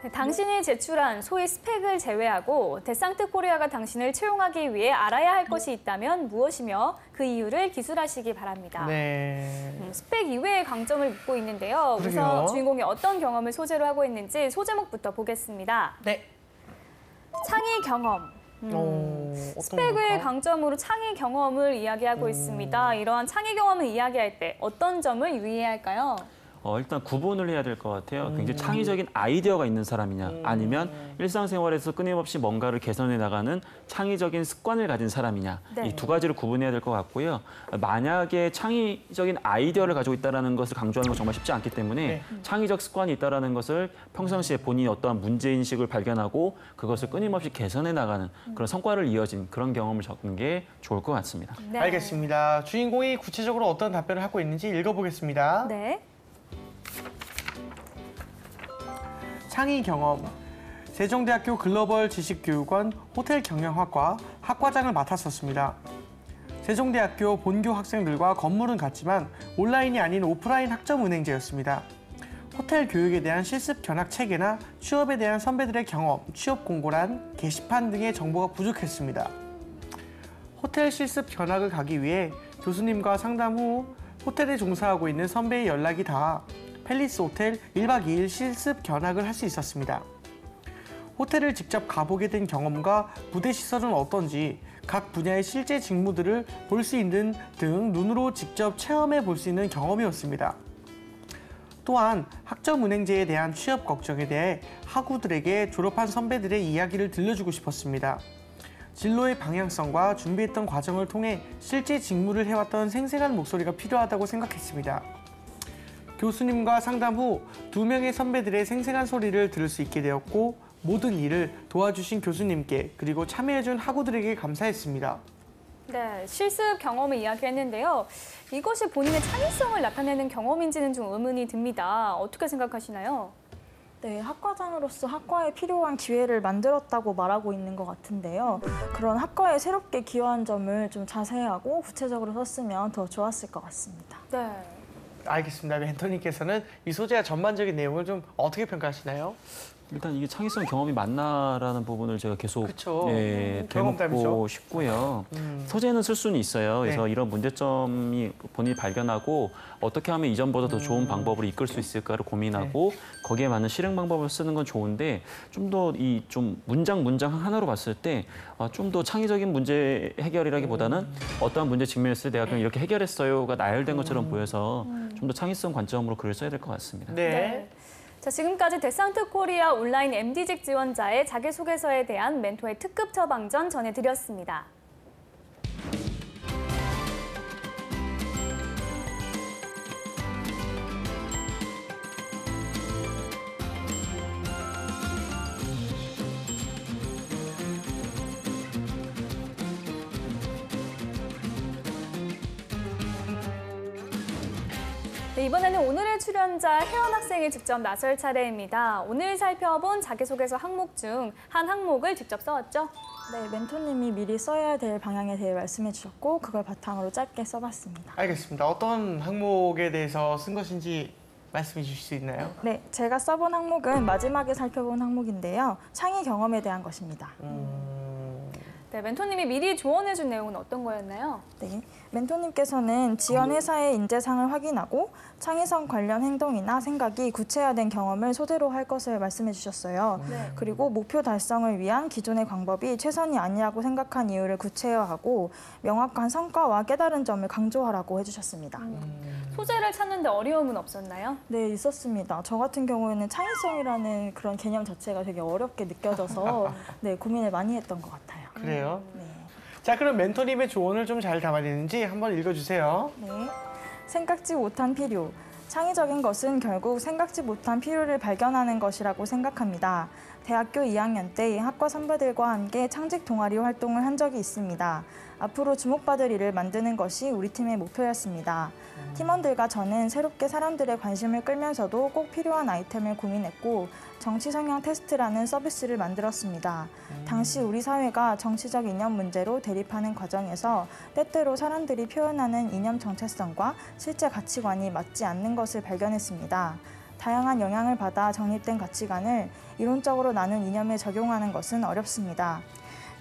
네, 당신이 제출한 소위 스펙을 제외하고 데상트 코리아가 당신을 채용하기 위해 알아야 할 것이 있다면 무엇이며 그 이유를 기술하시기 바랍니다. 네. 스펙 이외의 강점을 묻고 있는데요. 그러게요. 우선 주인공이 어떤 경험을 소재로 하고 있는지 소제목부터 보겠습니다. 네. 창의 경험. 어떤 스펙을 걸까? 강점으로 창의 경험을 이야기하고 있습니다. 이러한 창의 경험을 이야기할 때 어떤 점을 유의해야 할까요? 일단 구분을 해야 될 것 같아요. 굉장히 창의적인 아이디어가 있는 사람이냐, 아니면 일상생활에서 끊임없이 뭔가를 개선해 나가는 창의적인 습관을 가진 사람이냐, 네. 이 두 가지를 구분해야 될 것 같고요. 만약에 창의적인 아이디어를 가지고 있다는 것을 강조하는 건 정말 쉽지 않기 때문에 네. 창의적 습관이 있다는 것을 평상시에 본인이 어떠한 문제인식을 발견하고 그것을 끊임없이 개선해 나가는 그런 성과를 이어진 그런 경험을 적는 게 좋을 것 같습니다. 네. 알겠습니다. 주인공이 구체적으로 어떤 답변을 하고 있는지 읽어보겠습니다. 네. 창의 경험. 세종대학교 글로벌 지식교육원 호텔 경영학과 학과장을 맡았었습니다. 세종대학교 본교 학생들과 건물은 같지만 온라인이 아닌 오프라인 학점 은행제였습니다. 호텔 교육에 대한 실습 견학 체계나 취업에 대한 선배들의 경험, 취업 공고란, 게시판 등의 정보가 부족했습니다. 호텔 실습 견학을 가기 위해 교수님과 상담 후 호텔에 종사하고 있는 선배의 연락이 닿아 팰리스 호텔 1박 2일 실습 견학을 할 수 있었습니다. 호텔을 직접 가보게 된 경험과 부대 시설은 어떤지, 각 분야의 실제 직무들을 볼 수 있는 등 눈으로 직접 체험해 볼 수 있는 경험이었습니다. 또한 학점 은행제에 대한 취업 걱정에 대해 학우들에게 졸업한 선배들의 이야기를 들려주고 싶었습니다. 진로의 방향성과 준비했던 과정을 통해 실제 직무를 해왔던 생생한 목소리가 필요하다고 생각했습니다. 교수님과 상담 후 2명의 선배들의 생생한 소리를 들을 수 있게 되었고 모든 일을 도와주신 교수님께 그리고 참여해준 학우들에게 감사했습니다. 네, 실습 경험을 이야기했는데요. 이것이 본인의 창의성을 나타내는 경험인지는 좀 의문이 듭니다. 어떻게 생각하시나요? 네, 학과장으로서 학과에 필요한 기회를 만들었다고 말하고 있는 것 같은데요. 그런 학과에 새롭게 기여한 점을 좀 자세하고 구체적으로 썼으면 더 좋았을 것 같습니다. 네. 알겠습니다. 멘토님께서는 이 소재와 전반적인 내용을 좀 어떻게 평가하시나요? 일단 이게 창의성 경험이 맞나라는 부분을 제가 계속 그쵸. 되묻고 경험담이죠. 싶고요. 소재는 쓸 수는 있어요. 그래서 네. 이런 문제점이 본인이 발견하고 어떻게 하면 이전보다 더 좋은 방법을 이끌 수 있을까를 고민하고 거기에 맞는 실행 방법을 쓰는 건 좋은데 좀 더 이 좀 문장 하나로 봤을 때 좀 더 창의적인 문제 해결이라기보다는 어떠한 문제 직면했을 때 내가 그냥 이렇게 해결했어요가 나열된 것처럼 보여서 좀 더 창의성 관점으로 글을 써야 될 것 같습니다. 네. 자, 지금까지 데상트 코리아 온라인 MD직 지원자의 자기소개서에 대한 멘토의 특급 처방전 전해드렸습니다. 네, 이번에는 오늘의 출연자 혜원 학생이 직접 나설 차례입니다. 오늘 살펴본 자기소개서 항목 중 한 항목을 직접 써왔죠? 네, 멘토님이 미리 써야 될 방향에 대해 말씀해 주셨고 그걸 바탕으로 짧게 써봤습니다. 알겠습니다. 어떤 항목에 대해서 쓴 것인지 말씀해 주실 수 있나요? 네, 제가 써본 항목은 마지막에 살펴본 항목인데요. 창의 경험에 대한 것입니다. 네, 멘토님이 미리 조언해준 내용은 어떤 거였나요? 네, 멘토님께서는 지원 회사의 인재상을 확인하고 창의성 관련 행동이나 생각이 구체화된 경험을 소재로 할 것을 말씀해 주셨어요. 네. 그리고 목표 달성을 위한 기존의 방법이 최선이 아니라고 생각한 이유를 구체화하고 명확한 성과와 깨달은 점을 강조하라고 해주셨습니다. 소재를 찾는데 어려움은 없었나요? 네, 있었습니다. 저 같은 경우에는 창의성이라는 그런 개념 자체가 되게 어렵게 느껴져서 네, 고민을 많이 했던 것 같아요. 그래요? 네. 자, 그럼 멘토님의 조언을 좀 잘 담아내는지 한번 읽어주세요. 네. 생각지 못한 필요. 창의적인 것은 결국 생각지 못한 필요를 발견하는 것이라고 생각합니다. 대학교 2학년 때 학과 선배들과 함께 창직 동아리 활동을 한 적이 있습니다. 앞으로 주목받을 일을 만드는 것이 우리 팀의 목표였습니다. 팀원들과 저는 새롭게 사람들의 관심을 끌면서도 꼭 필요한 아이템을 고민했고 정치 성향 테스트라는 서비스를 만들었습니다. 당시 우리 사회가 정치적 이념 문제로 대립하는 과정에서 때때로 사람들이 표현하는 이념 정체성과 실제 가치관이 맞지 않는 것을 발견했습니다. 다양한 영향을 받아 정립된 가치관을 이론적으로 나눈 이념에 적용하는 것은 어렵습니다.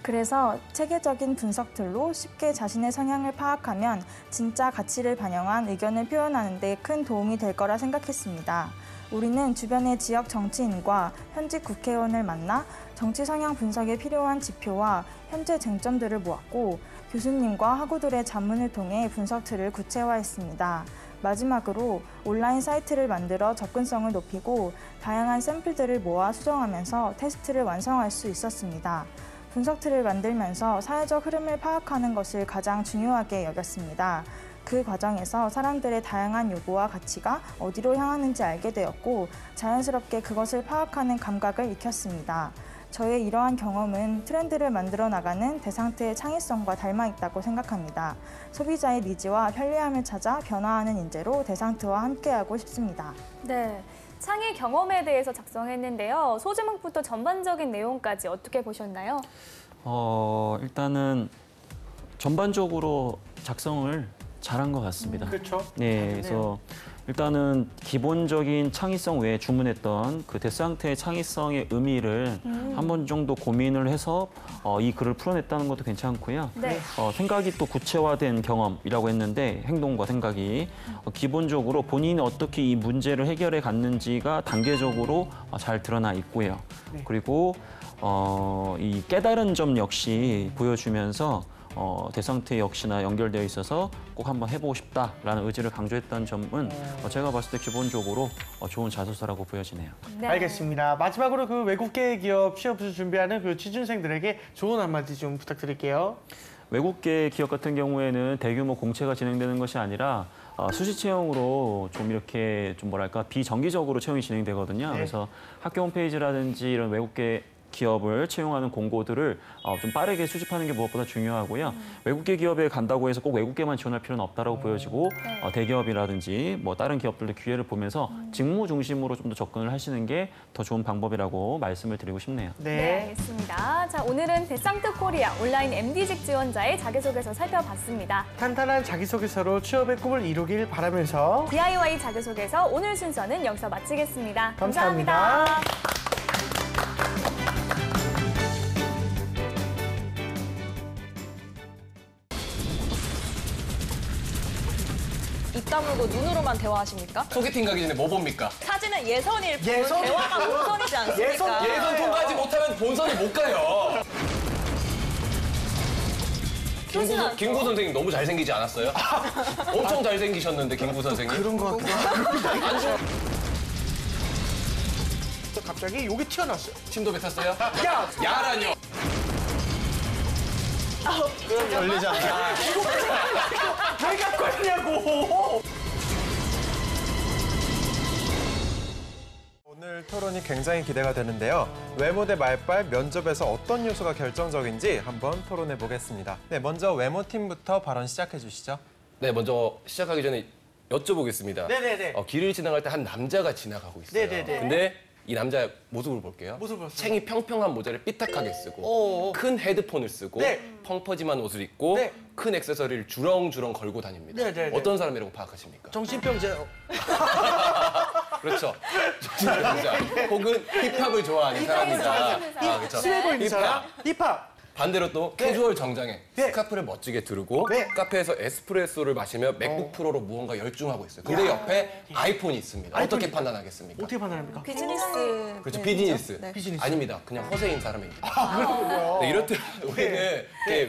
그래서 체계적인 분석들로 쉽게 자신의 성향을 파악하면 진짜 가치를 반영한 의견을 표현하는 데 큰 도움이 될 거라 생각했습니다. 우리는 주변의 지역 정치인과 현직 국회의원을 만나 정치 성향 분석에 필요한 지표와 현재 쟁점들을 모았고 교수님과 학우들의 자문을 통해 분석 틀을 구체화했습니다. 마지막으로 온라인 사이트를 만들어 접근성을 높이고 다양한 샘플들을 모아 수정하면서 테스트를 완성할 수 있었습니다. 분석 틀을 만들면서 사회적 흐름을 파악하는 것을 가장 중요하게 여겼습니다. 그 과정에서 사람들의 다양한 요구와 가치가 어디로 향하는지 알게 되었고 자연스럽게 그것을 파악하는 감각을 익혔습니다. 저의 이러한 경험은 트렌드를 만들어 나가는 데상트의 창의성과 닮아 있다고 생각합니다. 소비자의 니즈와 편리함을 찾아 변화하는 인재로 데상트와 함께하고 싶습니다. 네. 창의 경험에 대해서 작성했는데요. 소제목부터 전반적인 내용까지 어떻게 보셨나요? 일단은 전반적으로 작성을 잘한 것 같습니다. 그렇죠? 네, 그래서 일단은 기본적인 창의성 외에 주문했던 그 데스상트의 창의성의 의미를 한 번 정도 고민을 해서 이 글을 풀어냈다는 것도 괜찮고요. 네. 생각이 또 구체화된 경험이라고 했는데 행동과 생각이 기본적으로 본인이 어떻게 이 문제를 해결해 갔는지가 단계적으로 잘 드러나 있고요. 네. 그리고 이 깨달은 점 역시 보여주면서 데상트 역시나 연결되어 있어서 꼭 한번 해보고 싶다라는 의지를 강조했던 점은 제가 봤을 때 기본적으로 좋은 자소서라고 보여지네요. 네. 알겠습니다. 마지막으로 그 외국계 기업 취업을 준비하는 그 취준생들에게 조언 한마디 좀 부탁드릴게요. 외국계 기업 같은 경우에는 대규모 공채가 진행되는 것이 아니라 수시 채용으로 좀 이렇게 좀 뭐랄까 비정기적으로 채용이 진행되거든요. 네. 그래서 학교 홈페이지라든지 이런 외국계 기업을 채용하는 공고들을 좀 빠르게 수집하는 게 무엇보다 중요하고요. 외국계 기업에 간다고 해서 꼭 외국계만 지원할 필요는 없다라고 보여지고 대기업이라든지 뭐 다른 기업들도 기회를 보면서 직무 중심으로 좀 더 접근을 하시는 게 더 좋은 방법이라고 말씀을 드리고 싶네요. 네, 알겠습니다. 자, 오늘은 데상트 코리아 온라인 MD직 지원자의 자기소개서 살펴봤습니다. 탄탄한 자기소개서로 취업의 꿈을 이루길 바라면서 DIY 자기소개서 오늘 순서는 여기서 마치겠습니다. 감사합니다. 입 다물고 눈으로만 대화하십니까? 소개팅 가기 전에 뭐 봅니까? 사진은 예선일 뿐 예선? 대화가 본선이지 않습니까? 예선 통과하지 못하면 본선을 못 가요. 김구 선생님 너무 잘생기지 않았어요? 엄청 잘생기셨는데 김구 선생님. 그런 것 같기도 하고. 갑자기 여기 튀어나왔어요. 침도 뱉었어요? 야! 야라뇨. 그럼 열리지 않아. 왜 갖고 왔냐고! 오늘 토론이 굉장히 기대가 되는데요. 외모 대 말빨, 면접에서 어떤 요소가 결정적인지 한번 토론해 보겠습니다. 네, 먼저 외모팀부터 발언 시작해 주시죠. 네, 먼저 시작하기 전에 여쭤보겠습니다. 네네네. 길을 지나갈 때 한 남자가 지나가고 있어요. 네네네. 근데 이 남자의 모습을 볼게요. 모습을 봤어요. 챙이 평평한 모자를 삐딱하게 쓰고 어어. 큰 헤드폰을 쓰고 네. 펑퍼짐한 옷을 입고 네. 큰 액세서리를 주렁주렁 걸고 다닙니다. 네네네. 어떤 사람이라고 파악하십니까? 정신병자. 그렇죠. 정신 여자. 혹은 힙합을 좋아하는 사람이다. 그렇죠. 스웨고 있는 사람. 힙합. 반대로 또 캐주얼 정장에 네. 스카프를 멋지게 두르고 네. 카페에서 에스프레소를 마시며 맥북 프로로 무언가 열중하고 있어요. 근데 옆에 아이폰이 있습니다. 어떻게 아이폰이- 판단하겠습니까? 어떻게 판단합니까? 비즈니스. 그렇죠. 네, 비즈니스. 네. 비즈니스. 아닙니다. 그냥 허세인 사람입니다. 그렇군요. 네, 이럴 때 우리는 이렇게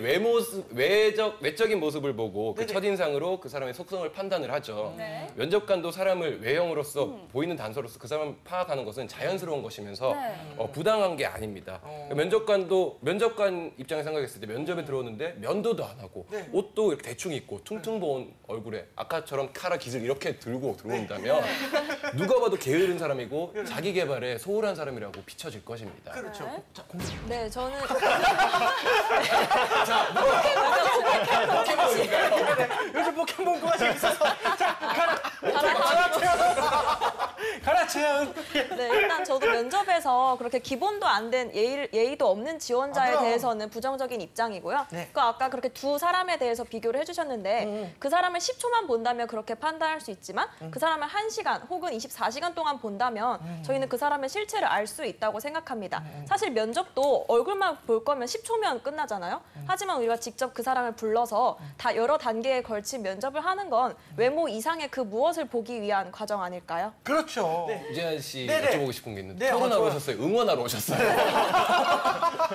외적인 모습을 보고 그 네네. 첫인상으로 그 사람의 속성을 판단을 하죠. 네. 면접관도 사람을 외형으로서 보이는 단서로서 그 사람을 파악하는 것은 자연스러운 것이면서 네. 부당한 게 아닙니다. 면접관 입장에 생각했을 때 면접에 들어오는데 면도도 안 하고 네. 옷도 이렇게 대충 입고 퉁퉁 부은 얼굴에 아까처럼 카라 깃을 이렇게 들고 들어온다면 누가 봐도 게으른 사람이고 자기 개발에 소홀한 사람이라고 비춰질 것입니다. 그렇죠. 네. 자, 공부. 네, 저는 요즘 포켓몬고가 재밌어서. 자, 가라, 채연. 네, 일단 저도 면접에서 그렇게 기본도 안 된 예의도 없는 지원자에 그럼. 대해서는 부정적인 입장이고요. 네. 그 아까 그렇게 두 사람에 대해서 비교를 해주셨는데 그 사람을 10초만 본다면 그렇게 판단할 수 있지만 그 사람을 1시간 혹은 24시간 동안 본다면 저희는 그 사람의 실체를 알 수 있다고 생각합니다. 사실 면접도 얼굴만 볼 거면 10초면 끝나잖아요. 하지만 우리가 직접 그 사람을 불러서 다 여러 단계에 걸친 면접을 하는 건 외모 이상의 그 무엇을 보기 위한 과정 아닐까요? 그렇죠. 이재한 씨 네네. 여쭤보고 싶은 게 있는데 네, 토론하러 좋아요. 오셨어요? 응원하러 오셨어요?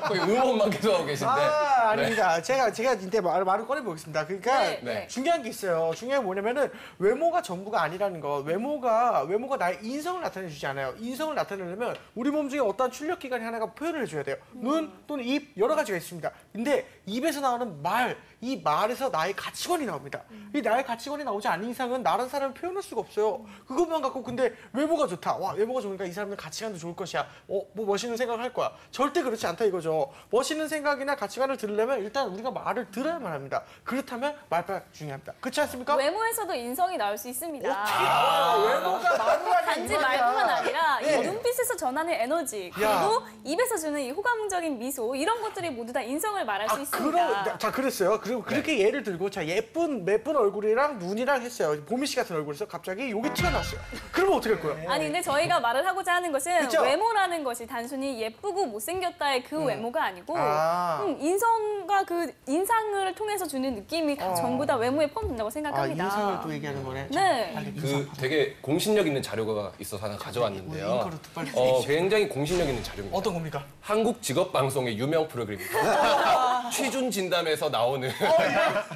거의 응원만 계속하고 계신데 아닙니다. 제가 이제 말을 꺼내보겠습니다. 그러니까 네, 네. 중요한 게 있어요. 중요한 게 뭐냐면은 외모가 전부가 아니라는 거. 외모가 나의 인성을 나타내주지 않아요. 인성을 나타내려면 우리 몸 중에 어떠한 출력기관이 하나가 표현을 해줘야 돼요. 눈 또는 입 여러 가지가 있습니다. 근데 입에서 나오는 말, 이 말에서 나의 가치관이 나옵니다. 이 나의 가치관이 나오지 않는 이상은 나란 사람을 표현할 수가 없어요. 그것만 갖고 근데 외모가 좋다. 와, 외모가 좋으니까 이 사람은 가치관도 좋을 것이야. 뭐 멋있는 생각을 할 거야. 절대 그렇지 않다 이거죠. 멋있는 생각이나 가치관을 들으려면 일단 우리가 말을 들어야만 합니다. 그렇다면 말빨 중요합니다. 그렇지 않습니까? 외모에서도 인성이 나올 수 있습니다. 외모가 말을 하는 단지 말뿐만 아니라 네. 이 눈빛에서 전하는 에너지 그리고 입에서 주는 이 호감적인 미소 이런 것들이 모두 다 인성을 말할 수 있습니다. 자, 그랬어요. 그리고 그렇게 예를 들고, 자, 예쁜 얼굴이랑 눈이랑 했어요. 보미 씨 같은 얼굴에서 갑자기 여기 튀어나왔어요. 그러면 어떻게 할 거예요? 아니 근데 저희가 말을 하고자 하는 것은 그쵸? 외모라는 것이 단순히 예쁘고 못생겼다의 그 외모가 아니고 아. 인성과 그 인상을 통해서 주는 느낌이 다 전부 다 외모에 포함된다고 생각합니다. 인상을 또 얘기하는 거네. 네. 빨리 그 되게 공신력 있는 자료가 있어서 하나 가져왔는데요. 링크로 또 빨리 굉장히 공신력 있는 자료입니다. 어떤 겁니까? 한국 직업방송의 유명 프로그램입니다. 취준 진담에서 나오는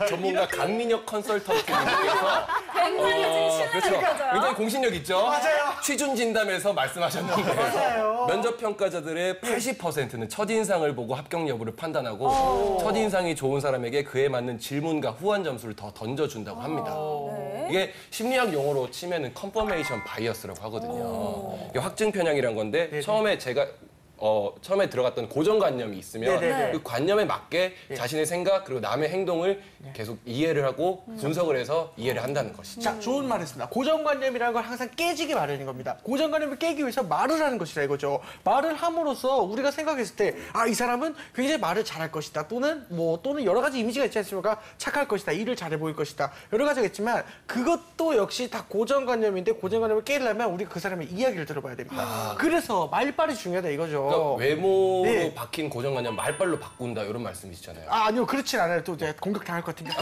전문가 강민혁 컨설턴트님께서 굉장히 지금 그렇죠. 신뢰가 가져요. 굉장히 공신력 있죠. 맞아요. 취준 진담에서 말씀하셨는데 맞아요. 면접 평가자들의 80%는 첫인상을 보고 합격 여부를 판단하고 첫인상이 좋은 사람에게 그에 맞는 질문과 후한 점수를 더 던져준다고 합니다. 네. 이게 심리학 용어로 치면은 컨퍼메이션 바이어스라고 하거든요. 이게 확증 편향이란 건데 처음에 제가 처음에 들어갔던 고정관념이 있으면 네네네. 그 관념에 맞게 자신의 생각 그리고 남의 행동을 계속 이해를 하고 분석을 해서 이해를 한다는 것이죠. 자, 좋은 말 했습니다. 고정관념이라는 건 항상 깨지기 마련인 겁니다. 고정관념을 깨기 위해서 말을 하는 것이라 이거죠. 말을 함으로써 우리가 생각했을 때, 아, 이 사람은 굉장히 말을 잘할 것이다. 또는 여러 가지 이미지가 있지 않습니까? 착할 것이다. 일을 잘해 보일 것이다. 여러 가지가 있지만 그것도 역시 다 고정관념인데 고정관념을 깨려면 우리가 그 사람의 이야기를 들어봐야 됩니다. 그래서 말빨이 중요하다 이거죠. 그러니까 외모로 네. 박힌 고정관념 말빨로 바꾼다 이런 말씀이시잖아요. 아니요. 그렇진 않아요. 또 이제 공격 당할 것 같은데.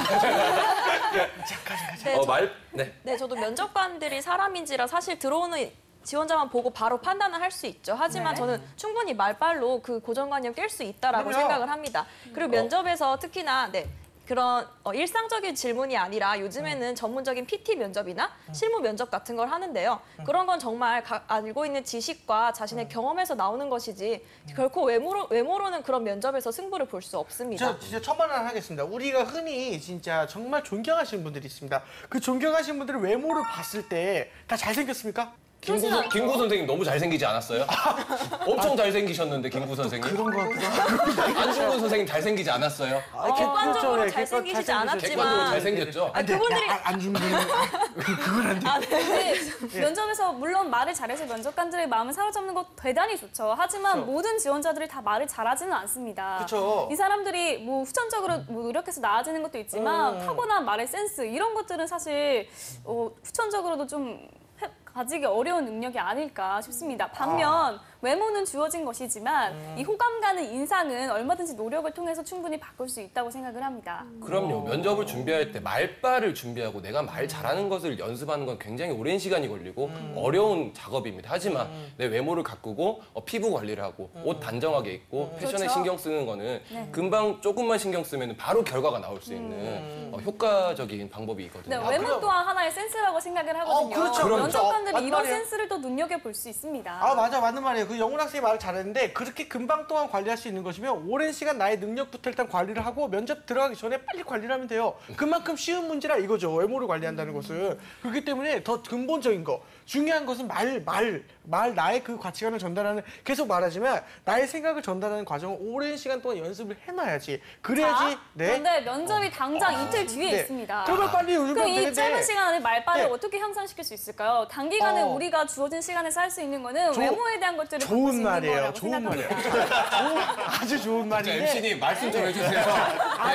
네, 네, 저도 면접관들이 사람인지라 사실 들어오는 지원자만 보고 바로 판단을 할 수 있죠. 하지만 저는 충분히 말빨로 그 고정관념 깰 수 있다라고 그럼요. 생각을 합니다. 그리고 면접에서 특히나 그런 일상적인 질문이 아니라 요즘에는 전문적인 PT 면접이나 실무 면접 같은 걸 하는데요. 그런 건 정말 알고 있는 지식과 자신의 경험에서 나오는 것이지 결코 외모로는 그런 면접에서 승부를 볼 수 없습니다. 저 진짜 천만 원 하겠습니다. 우리가 흔히 진짜 정말 존경하시는 분들이 있습니다. 그 존경하시는 분들의 외모를 봤을 때 다 잘생겼습니까? 김구 선생님 너무 잘생기지 않았어요? 엄청 잘생기셨는데 김구 선생님. 그런 거 같기도 안중근 선생님 잘생기지 않았어요? 객관적으로 잘생기지 않았지만 객관적으로 잘생겼죠? 그분들이 안 주면 그건 안 돼. 근데 면접에서 물론 말을 잘해서 면접관들의 마음을 사로잡는 것 대단히 좋죠. 하지만 모든 지원자들이 다 말을 잘하지는 않습니다. 그쵸. 이 사람들이 뭐 후천적으로 뭐 노력해서 나아지는 것도 있지만 타고난 말의 센스 이런 것들은 사실 후천적으로도 좀 가지기 어려운 능력이 아닐까 싶습니다. 반면 외모는 주어진 것이지만 이 호감 가는 인상은 얼마든지 노력을 통해서 충분히 바꿀 수 있다고 생각을 합니다. 그럼요. 면접을 준비할 때 말빨을 준비하고 내가 말 잘하는 것을 연습하는 건 굉장히 오랜 시간이 걸리고 어려운 작업입니다. 하지만 내 외모를 가꾸고 피부 관리를 하고 옷 단정하게 입고 패션에 그렇죠. 신경 쓰는 거는 금방 조금만 신경 쓰면 바로 결과가 나올 수 있는 효과적인 방법이 있거든요. 네, 외모 또한 하나의 센스라고 생각을 하거든요. 그렇죠. 면접관들이 맞는 이런 말이에요. 센스를 또 눈여겨볼 수 있습니다. 아 맞아 맞는 말이에요. 그 영훈 학생이 말을 잘했는데 그렇게 금방 동안 관리할 수 있는 것이면 오랜 시간 나의 능력부터 일단 관리를 하고 면접 들어가기 전에 빨리 관리를 하면 돼요. 그만큼 쉬운 문제라 이거죠. 외모를 관리한다는 것은. 그렇기 때문에 더 근본적인 거. 중요한 것은 말 나의 그 가치관을 전달하는 계속 말하지만 나의 생각을 전달하는 과정을 오랜 시간 동안 연습을 해놔야지. 그래야지 자, 네. 그런데 면접이 당장 이틀 뒤에 네. 있습니다. 그러면 빨리 요즘 그럼 이 짧은 시간 안에 말빨을 네. 어떻게 향상시킬 수 있을까요? 단기간에 우리가 주어진 시간에서 할 수 있는 거는 외모에 대한 것들을 바꿀 수 좋은 있는 말이에요. 거라고 좋은 생각합니다. 말이에요. 아주 좋은 말인데. MC님 말씀 좀 해주세요.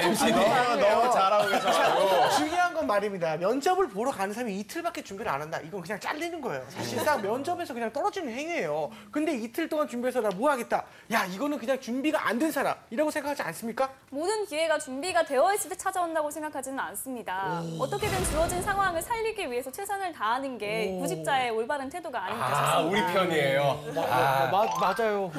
MC님. 너무 잘하고 계셔가지고. 중요한 건 말입니다. 면접을 보러 가는 사람이 이틀밖에 준비를 안 한다. 이건 그냥 잘리는 거예요. 사실상 면접에서 그냥 떨어지는 행위예요. 근데 이틀 동안 준비해서 나 뭐 하겠다. 야, 이거는 그냥 준비가 안 된 사람이라고 생각하지 않습니까? 모든 기회가 준비가 되어 있을 때 찾아온다고 생각하지는 않습니다. 어떻게든 주어진 상황을 살리기 위해서 최선을 다하는 게 구직자의 올바른 태도가 아닌가 싶습니다. 우리 편이에요. 맞아요.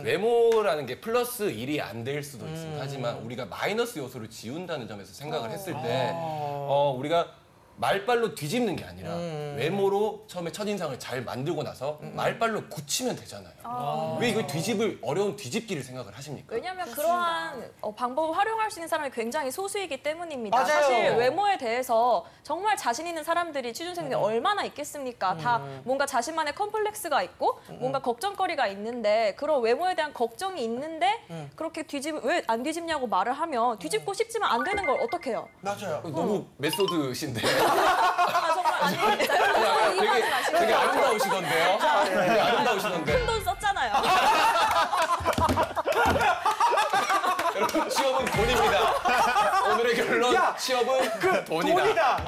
외모라는 게 플러스 1이 안 될 수도 있습니다. 하지만 우리가 마이너스 요소를 지운다는 점에서 생각을 했을 때 우리가 말빨로 뒤집는 게 아니라 외모로 처음에 첫인상을 잘 만들고 나서 말빨로 굳히면 되잖아요. 왜 이걸 어려운 뒤집기를 생각을 하십니까? 왜냐하면 그러한 방법을 활용할 수 있는 사람이 굉장히 소수이기 때문입니다. 맞아요. 사실 외모에 대해서 정말 자신 있는 사람들이 취준생들이 얼마나 있겠습니까? 다 뭔가 자신만의 컴플렉스가 있고 뭔가 걱정거리가 있는데 그런 외모에 대한 걱정이 있는데 그렇게 왜 안 뒤집냐고 말을 하면 뒤집고 싶지만 안 되는 걸 어떻게 해요? 맞아요. 너무 메소드신데. 정말 안 되겠어요. 되게 아름다우시던데요? 되게 아름다우시던데. 큰 돈 썼잖아요. 여러분, 취업은 돈입니다. 오늘의 결론, 취업은 돈이다.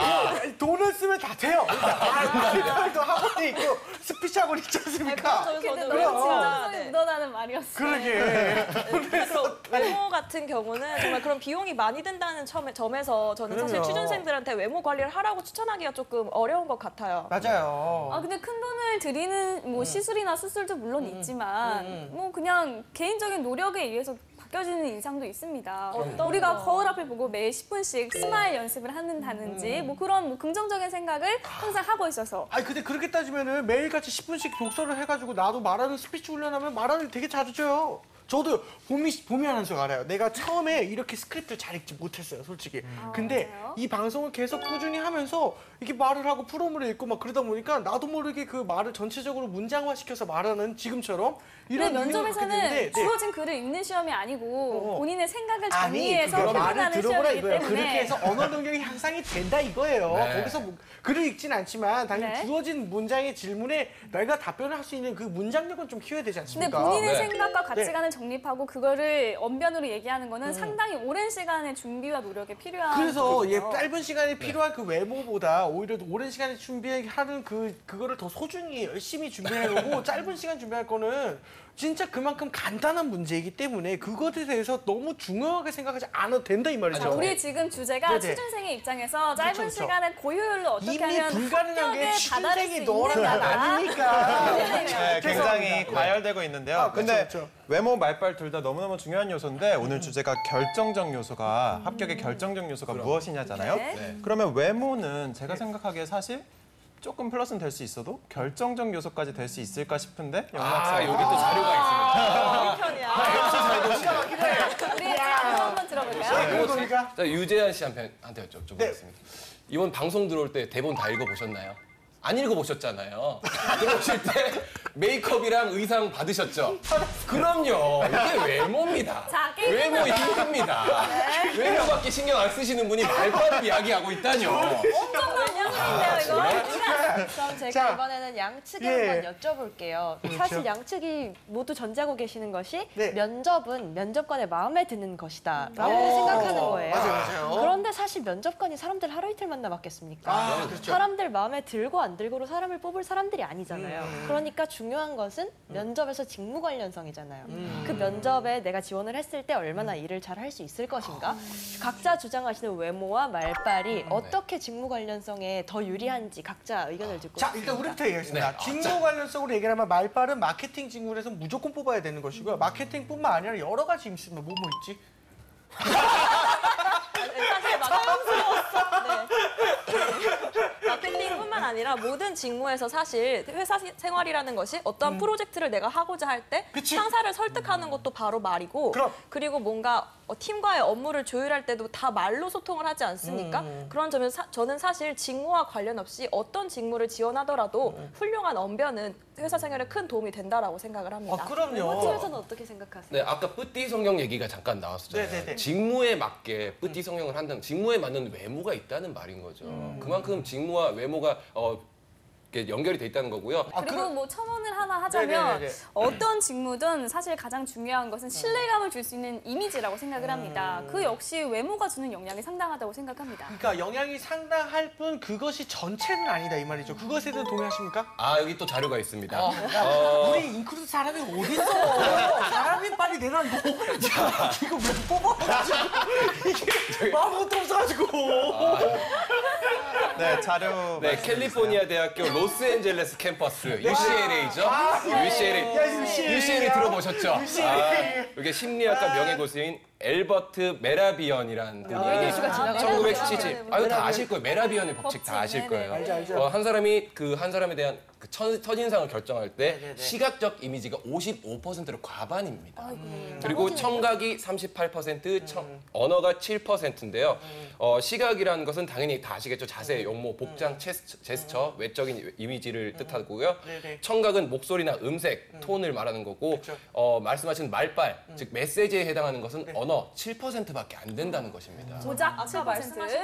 돈을 쓰면 다 돼요. 아이도 학원이 있고 스피치 학원 있지 않습니까? 근데 저도 너무 진정성이 네. 묻어나는 말이었어요. 그러게. 그럼 외모 같은 경우는 정말 그런 비용이 많이 든다는 점에서 저는 사실 그럼요. 취준생들한테 외모 관리를 하라고 추천하기가 조금 어려운 것 같아요. 맞아요. 근데 큰 돈을 들이는 뭐 시술이나 수술도 물론 있지만 뭐 그냥 개인적인 노력에 의해서 바뀌어지는 인상도 있습니다. 우리가 거울 앞을 보고 매일 10분씩 스마일 연습을 한다든지 뭐 그런 뭐 긍정적인 생각을 항상 하고 있어서 아니 근데 그렇게 따지면은 매일같이 10분씩 독서를 해가지고 나도 말하는 스피치 훈련하면 말하는 게 되게 자주져요. 저도 봄이 아나운서가 알아요. 내가 처음에 이렇게 스크립트를 잘 읽지 못했어요, 솔직히. 근데 맞아요? 이 방송을 계속 꾸준히 하면서 이렇게 말을 하고 프롬을 읽고 막 그러다 보니까 나도 모르게 그 말을 전체적으로 문장화 시켜서 말하는 지금처럼 근데 이런 면접에서는 주어진 글을 읽는 시험이 아니고 본인의 생각을 정리해서 그거 말을 표현하는 들어보라 시험이기 이거예요. 때문에 그렇게 해서 언어 능력이 향상이 된다 이거예요. 네. 거기서 뭐 글을 읽진 않지만 당연히 네. 주어진 문장의 질문에 내가 답변을 할 수 있는 그 문장력은 좀 키워야 되지 근데 않습니까? 본인의 네. 생각과 가치관을 정립하고 그거를 언변으로 얘기하는 거는 상당히 오랜 시간의 준비와 노력이 필요한 그래서 거거든요. 짧은 시간에 필요한 그 외모보다 오히려 오랜 시간에 준비하는 그거를 더 소중히 열심히 준비해놓고 짧은 시간 준비할 거는 진짜 그만큼 간단한 문제이기 때문에 그것에 대해서 너무 중요하게 생각하지 않아도 된다 이 말이죠. 자, 우리 지금 주제가 네네. 취준생의 입장에서 짧은 그렇죠. 시간에 고효율로 어떻게 이미 하면 불가능한 게 합격에 다다를 수 취준생이 너랑 난 있는가가 아니니까. 네, 굉장히 죄송합니다. 과열되고 있는데요. 아, 그렇죠, 근데 그렇죠. 외모, 말빨 둘 다 너무너무 중요한 요소인데 오늘 주제가 결정적 요소가 합격의 결정적 요소가 무엇이냐잖아요. 네. 그러면 외모는 제가 생각하기에 사실 조금 플러스는 될 수 있어도 결정적 요소까지 될 수 있을까 싶은데 여기 또 자료가 있습니다. 우리 편이야. 우리 한번 한번 들어볼까요? 그런 겁니까? 자, 유재한 씨한테 여쭤보겠습니다. 이번 방송 들어올 때 대본 다 읽어보셨나요? 안 읽어보셨잖아요. 들어오실 때 메이크업이랑 의상 받으셨죠? 그럼요. 이게 외모입니다. 자, 게임 외모 이깁니다. 외모밖에 신경 안 쓰시는 분이 말빨을 이야기하고 있다뇨. 엄청난 원숭인데요, 이거. 그럼 제가 자, 이번에는 양측에 예. 한번 여쭤볼게요. 그렇죠. 사실 양측이 모두 전제하고 계시는 것이 네. 면접은 면접관의 마음에 드는 것이다라고 오. 생각하는 거예요. 맞아요. 그런데 사실 면접관이 사람들 하루 이틀 만나 봤겠습니까? 그렇죠. 사람들 마음에 들고 안 만들고로 사람을 뽑을 사람들이 아니잖아요. 그러니까 중요한 것은 면접에서 직무 관련성이잖아요. 그 면접에 내가 지원을 했을 때 얼마나 일을 잘 할 수 있을 것인가. 각자 주장하시는 외모와 말빨이 어떻게 직무 관련성에 더 유리한지 각자 의견을 듣고 자, 일단 우리부터 얘기하겠습니다. 네. 직무 관련성으로 얘기하면 말빨은 마케팅 직무에서 무조건 뽑아야 되는 것이고요. 마케팅뿐만 아니라 여러 가지 있습니다. 뭐 있지? 사실 사용스러웠어. 네. 마케팅뿐만 아니라 모든 직무에서 사실 회사 생활이라는 것이 어떤 프로젝트를 내가 하고자 할 때 그치. 상사를 설득하는 것도 바로 말이고 그럼. 그리고 뭔가 팀과의 업무를 조율할 때도 다 말로 소통을 하지 않습니까? 그런 점에서 저는 사실 직무와 관련 없이 어떤 직무를 지원하더라도 훌륭한 언변은 회사 생활에 큰 도움이 된다라고 생각을 합니다. 그럼요. 팀에서는 어떻게 생각하세요? 네, 아까 뿌띠 성형 얘기가 잠깐 나왔었잖아요. 네네네. 직무에 맞게 뿌띠 성형을 한다는, 직무에 맞는 외모가 있다는 말인 거죠. 그만큼 직무와 외모가 이렇게 연결이 돼 있다는 거고요. 그리고 뭐 첨언을 하나 하자면 네네네네. 어떤 직무든 사실 가장 중요한 것은 신뢰감을 줄 수 있는 이미지라고 생각을 합니다. 그 역시 외모가 주는 영향이 상당하다고 생각합니다. 그러니까 영향이 상당할 뿐 그것이 전체는 아니다 이 말이죠. 그것에 대해서 동의하십니까? 아, 여기 또 자료가 있습니다. 우리 인크루스 사람이 어딨어? 사람이 빨리 내놔 이거. 야, 이거 왜 뽑아가지고 이게 아무것도 없어가지고. 네, 자료 네, 캘리포니아 대학교 로스앤젤레스 캠퍼스 UCLA죠. UCLA 들어보셨죠? 이게 심리학과 명예교수인 엘버트 메라비언이라는 분이 이슈가 지나가요? 1970. 이거 다 아실 거예요. 메라비언의 법칙 다 아실 거예요. 알죠. 한 사람이 한 사람에 대한 그 첫인상을 결정할 때 시각적 이미지가 55%로 과반입니다. 그리고 청각이 38%, 언어가 7%인데요. 시각이라는 것은 당연히 다 아시겠죠. 자세, 용모, 복장, 제스처, 외적인 이미지를 뜻하고요. 청각은 목소리나 음색, 톤을 말하는 거고 말씀하신 말빨, 즉 메시지에 해당하는 것은 언어 7%밖에 안 된다는 것입니다. 조작 아까 7%. 말씀하신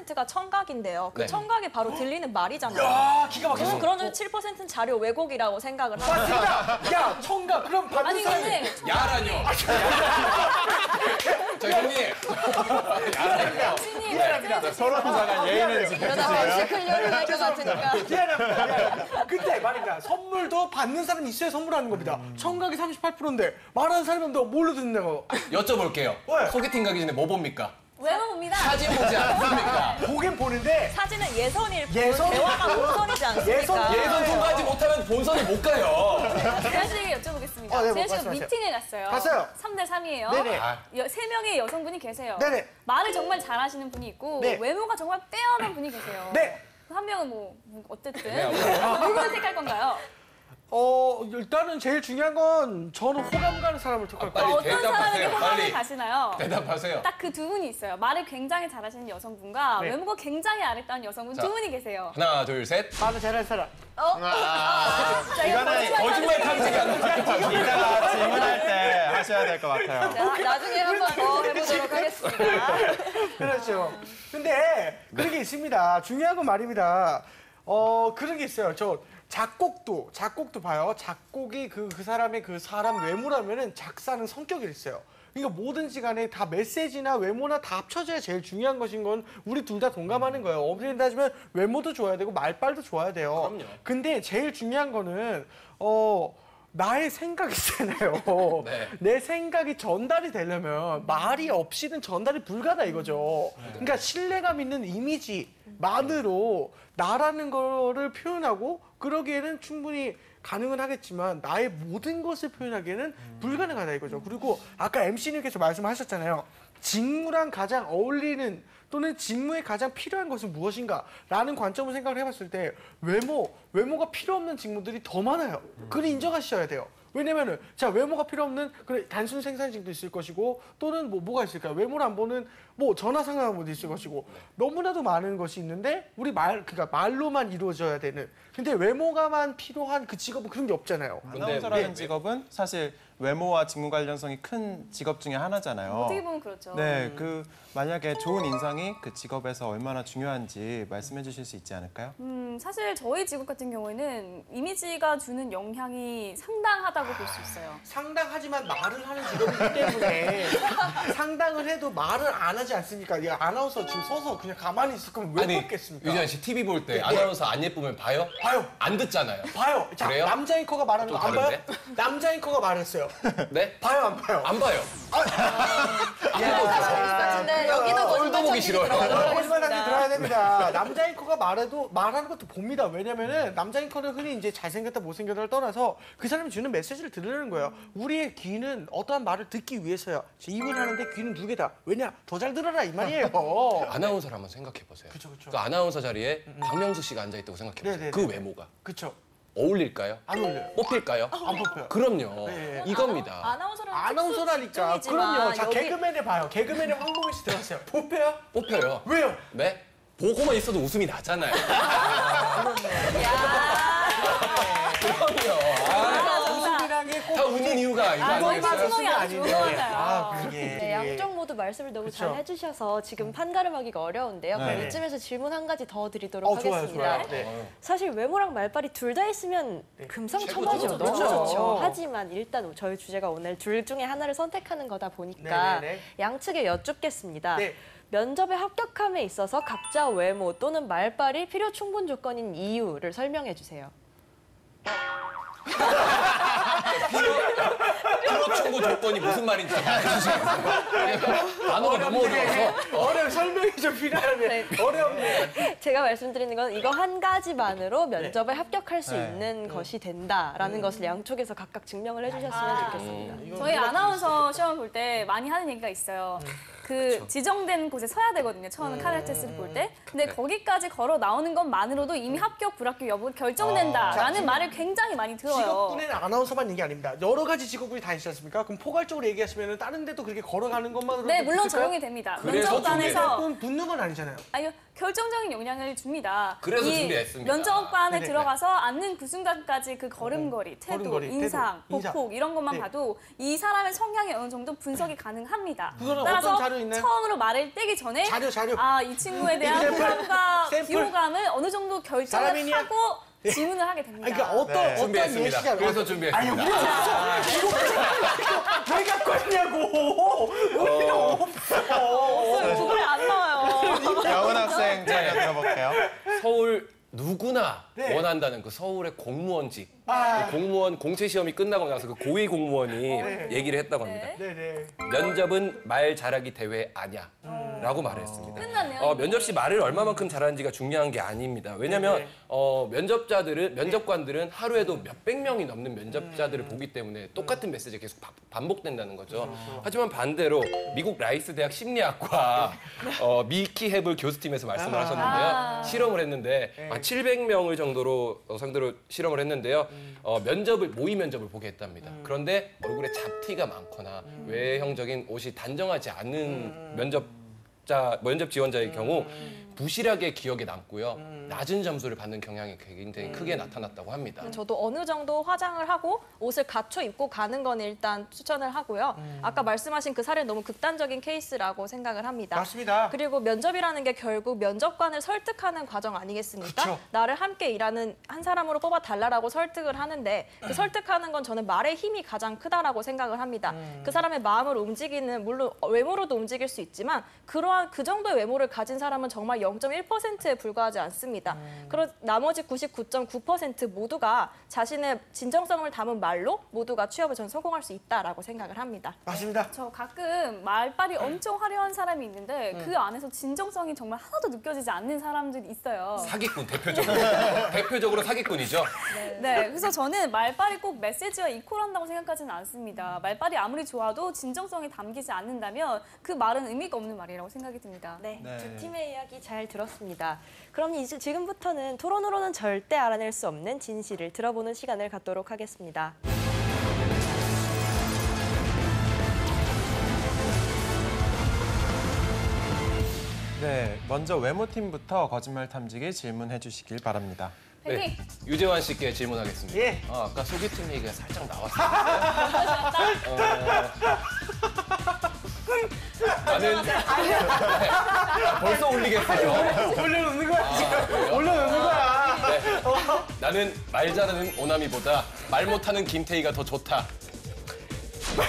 38%가 청각인데요. 그 네. 청각이 바로 들리는 말이잖아요. 야, 기가 막혔어. 그런 점 7%는 자료 왜곡이라고 생각을 합니다. 맞습니다. 야, 청각 그럼 받는 아니 사람이. 근데 야라뇨. 저 형님. 야라뇨. 교수님 서로 상관 예의는 지켜주시고요. 클리어를 할 것 같으니까. 미안합니다. 근데 말입니다. 선물도 받는 사람이 있어야 선물하는 겁니다. 청각이 38%인데 말하는 사람이 더 뭘로 듣는다고? 여쭤볼게요. 왜? 소개팅 가기 전에 뭐 봅니까? 외모 봅니다. 사진 보지 않습니까? 보긴 보는데 사진은 예선일 뿐 예선? 대화가 본선이지 않습니까? 예선 통과하지 못하면 본선을 못 가요. 재현 씨에게 여쭤보겠습니다. 네, 뭐 재현 씨가 말씀하세요. 미팅에 갔어요. 갔어요. 3대 3이에요. 네네. 3명의 여성분이 계세요. 네네. 말을 정말 잘하시는 분이 있고 네. 외모가 정말 빼어난 분이 계세요. 네. 한 명은 뭐 어쨌든 네, 누구를 택할 건가요? 일단은 제일 중요한 건 저는 호감 가는 사람을 택할 빨리 거예요. 어떤 사람에게 대답하세요. 호감을 빨리. 가시나요? 대답하세요. 딱 그 두 분이 있어요. 말을 굉장히 잘하시는 여성분과 네. 외모가 굉장히 아름다운 여성분 자. 두 분이 계세요. 하나, 둘, 셋. 말을 잘하는 사람. 자, 이거 거짓말 탐지기 안 나요. 이따가 질문할 때 하셔야 될 것 같아요. 나중에 한 번 더 해보도록 하겠습니다. 그렇죠. 근데 그런 게 있습니다. 중요한 건 말입니다. 그런 게 있어요. 저 작곡도 봐요. 작곡이 그 사람의 그 사람 외모라면은 작사는 성격이 있어요. 그러니까 뭐든지 간에 다 메시지나 외모나 다 합쳐져야 제일 중요한 것인 건 우리 둘 다 동감하는 거예요. 엄밀히 따지면 외모도 좋아야 되고 말빨도 좋아야 돼요. 그럼요. 근데 제일 중요한 거는 나의 생각이 있잖아요. 네. 내 생각이 전달이 되려면 말이 없이는 전달이 불가다 이거죠. 그러니까 신뢰감 있는 이미지만으로 나라는 거를 표현하고 그러기에는 충분히 가능은 하겠지만 나의 모든 것을 표현하기에는 불가능하다 이거죠. 그리고 아까 MC님께서 말씀하셨잖아요. 직무랑 가장 어울리는 또는 직무에 가장 필요한 것은 무엇인가? 라는 관점을 생각을 해봤을 때 외모가 필요 없는 직무들이 더 많아요. 그걸 인정하셔야 돼요. 왜냐면은 자 외모가 필요 없는 그래 단순 생산직도 있을 것이고 또는 뭐가 있을까요? 외모를 안 보는 뭐 전화 상담도 있을 것이고 너무나도 많은 것이 있는데 우리 그러니까 말로만 이루어져야 되는 근데 외모가만 필요한 그 직업은 그런 게 없잖아요. 아나운서라는 직업은 사실 외모와 직무 관련성이 큰 직업 중에 하나잖아요. 어떻게 보면 그렇죠. 네, 만약에 좋은 인상이 그 직업에서 얼마나 중요한지 말씀해 주실 수 있지 않을까요? 사실 저희 직업 같은 경우에는 이미지가 주는 영향이 상당하다고 볼 수 있어요. 상당하지만 말을 하는 직업이기 때문에 상당을 해도 말을 안 하지 않습니까? 이 아나운서 지금 서서 그냥 가만히 있을 거면 왜 아니, 뽑겠습니까? 유재환 씨 TV 볼 때 아나운서 안 예쁘면 봐요? 봐요. 안 듣잖아요. 봐요. 자, 그래요? 남자 앵커가 말하는 거 좀 안 봐요? 다른데? 남자 앵커가 말했어요. 네? 봐요, 안 봐요? 안 봐요. 근데 여기도 꼴도 보기 싫어요. 거짓말 다시 들어야 됩니다. 남자 앵커가 말하는 것도 봅니다. 왜냐면은 남자 앵커는 흔히 이제 잘생겼다 못생겼다를 떠나서 그 사람이 주는 메시지를 들으는 거예요. 우리의 귀는 어떠한 말을 듣기 위해서요. 입을 하는데 귀는 두 개다. 왜냐? 더 잘 들어라 이 말이에요. 아나운서를 한번 생각해 보세요. 그쵸, 그쵸. 그 아나운서 자리에 박명수 씨가 앉아 있다고 생각해 보세요. 네네네. 그 외모가 그쵸? 어울릴까요? 안 어울려요. 뽑힐까요? 안 뽑혀요. 그럼요. 네. 이겁니다. 아나운서라는 아나운서라니까. 특수직종이지만 그럼요. 자, 여기- 개그맨에 봐요. 개그맨에 황보민 씨 들어갔어요. 뽑혀요? 뽑혀요. 왜요? 네? 보고만 있어도 웃음이 나잖아요. 그럼요. 웃음이라는 꼭 다 웃는 이유가 이거 저희 아니겠어요? 방송이 아주 아닌데. 좋아요. 아, 그게. 네, 양쪽 모두 말씀을 너무 그쵸. 잘 해주셔서 지금 판가름하기가 어려운데요. 네. 그럼 이쯤에서 질문 한 가지 더 드리도록 좋아요, 하겠습니다. 좋아요. 네. 사실 외모랑 말빨이 둘 다 있으면 금상첨화죠. 최고죠. 너무 그렇죠. 좋죠. 하지만 일단 저희 주제가 오늘 둘 중에 하나를 선택하는 거다 보니까 네네네. 양측에 여쭙겠습니다. 네. 면접에 합격함에 있어서 각자 외모 또는 말빨이 필요 충분 조건인 이유를 설명해 주세요. 필요 충분 조건이 무슨 말인지 좀 알려주시겠어요? 단어가 너무 어려워서. 어려운 설명이 좀 필요하네. 어렵네. 제가 말씀드리는 건 이거 한 가지만으로 면접에 합격할 수 네. 있는 것이 된다라는 것을 양쪽에서 각각 증명을 해주셨으면 좋겠습니다. 저희 아나운서 시험 볼 때 많이 하는 얘기가 있어요. 그 지정된 곳에 서야 되거든요. 처음에 카메라 테스트를 볼 때. 근데 거기까지 걸어 나오는 것만으로도 이미 합격, 불합격 여부가 결정된다라는 말을 굉장히 많이 들어요. 직업군에는 아나운서만 얘기 아닙니다. 여러 가지 직업군이 다 있지 않습니까? 그럼 포괄적으로 얘기하시면 다른 데도 그렇게 걸어가는 것만으로도 네, 물론 됐을까요? 적용이 됩니다. 그래서 면접관에서 그건 붙는 건 아니잖아요. 아니요, 결정적인 영향을 줍니다. 그래서 이 준비했습니다. 면접관에 네네. 들어가서 앉는 그 순간까지 그 걸음걸이, 태도, 걸음걸이, 인상, 태도, 인상. 보폭 이런 것만 네. 봐도 이 사람의 성향이 어느 정도 분석이 가능합니다. 그거는 따라서 어떤 자료 있나요? 처음으로 말을 떼기 전에 자료. 아, 이 친구에 대한 샘플, 호감과 샘플. 비호감을 어느 정도 결정을 사람이냐? 하고 질문을 하게 됩니다. 아니, 그러니까 어떤 네. 어떤 준비했습니다. 예시가 그래서 준비했습니다. 왜 갖고 왔냐고. 우리는 없어. 구글에 안 나와요. 영은 학생 자료 들어볼게요. 서울 누구나 네. 원한다는 그 서울의 공무원직. 아. 그 공무원 공채 시험이 끝나고 나서 그 고위 공무원이 얘기를 했다고 합니다. 네네. 면접은 말 잘하기 대회 아냐. 라고 말을 했습니다. 끝났네요. 면접 시 말을 얼마만큼 잘하는지가 중요한 게 아닙니다. 왜냐하면 네네. 면접관들은 하루에도 몇백 명이 넘는 면접자들을 보기 때문에 똑같은 메시지가 계속 반복된다는 거죠. 하지만 반대로 미국 라이스 대학 심리학과 미키 헤블 교수팀에서 말씀을 하셨는데요. 실험을 했는데 한 700명을 정도로 상대로 실험을 했는데요. 모의 면접을 보게 했답니다. 그런데 얼굴에 잡티가 많거나 외형적인 옷이 단정하지 않은 면접 지원자의 경우 부실하게 기억에 남고요. 낮은 점수를 받는 경향이 굉장히 크게 나타났다고 합니다. 저도 어느 정도 화장을 하고 옷을 갖춰 입고 가는 건 일단 추천을 하고요. 아까 말씀하신 그 사례는 너무 극단적인 케이스라고 생각을 합니다. 맞습니다. 그리고 면접이라는 게 결국 면접관을 설득하는 과정 아니겠습니까? 그쵸. 나를 함께 일하는 한 사람으로 뽑아달라고 설득을 하는데 그 설득하는 건 저는 말의 힘이 가장 크다라고 생각을 합니다. 그 사람의 마음을 움직이는 물론 외모로도 움직일 수 있지만 그러한 그 정도의 외모를 가진 사람은 정말 0.1%에 불과하지 않습니다. 그런 나머지 99.9% 모두가 자신의 진정성을 담은 말로 모두가 취업에 전 성공할 수 있다라고 생각을 합니다. 맞습니다. 저 가끔 말빨이 엄청 화려한 사람이 있는데 그 안에서 진정성이 정말 하나도 느껴지지 않는 사람들이 있어요. 사기꾼 대표적으로 사기꾼이죠. 네, 그래서 저는 말빨이 꼭 메시지와 이퀄한다고 생각하지는 않습니다. 말빨이 아무리 좋아도 진정성이 담기지 않는다면 그 말은 의미가 없는 말이라고 생각이 듭니다. 네, 네. 두 팀의 이야기 잘 들었습니다. 그럼 이제 지금부터는 토론으로는 절대 알아낼 수 없는 진실을 들어보는 시간을 갖도록 하겠습니다. 네, 먼저 외모팀부터 거짓말 탐지기 질문해 주시길 바랍니다. 네, 유재환 씨께 질문하겠습니다. 예. 아까 소개팅 얘기가 살짝 나왔어요. 나는 벌써 올리겠어요. 올려놓는 거야, 지금. 올려놓는 거야. 네, 나는 말 잘하는 오나미보다 말 못하는 김태희가 더 좋다.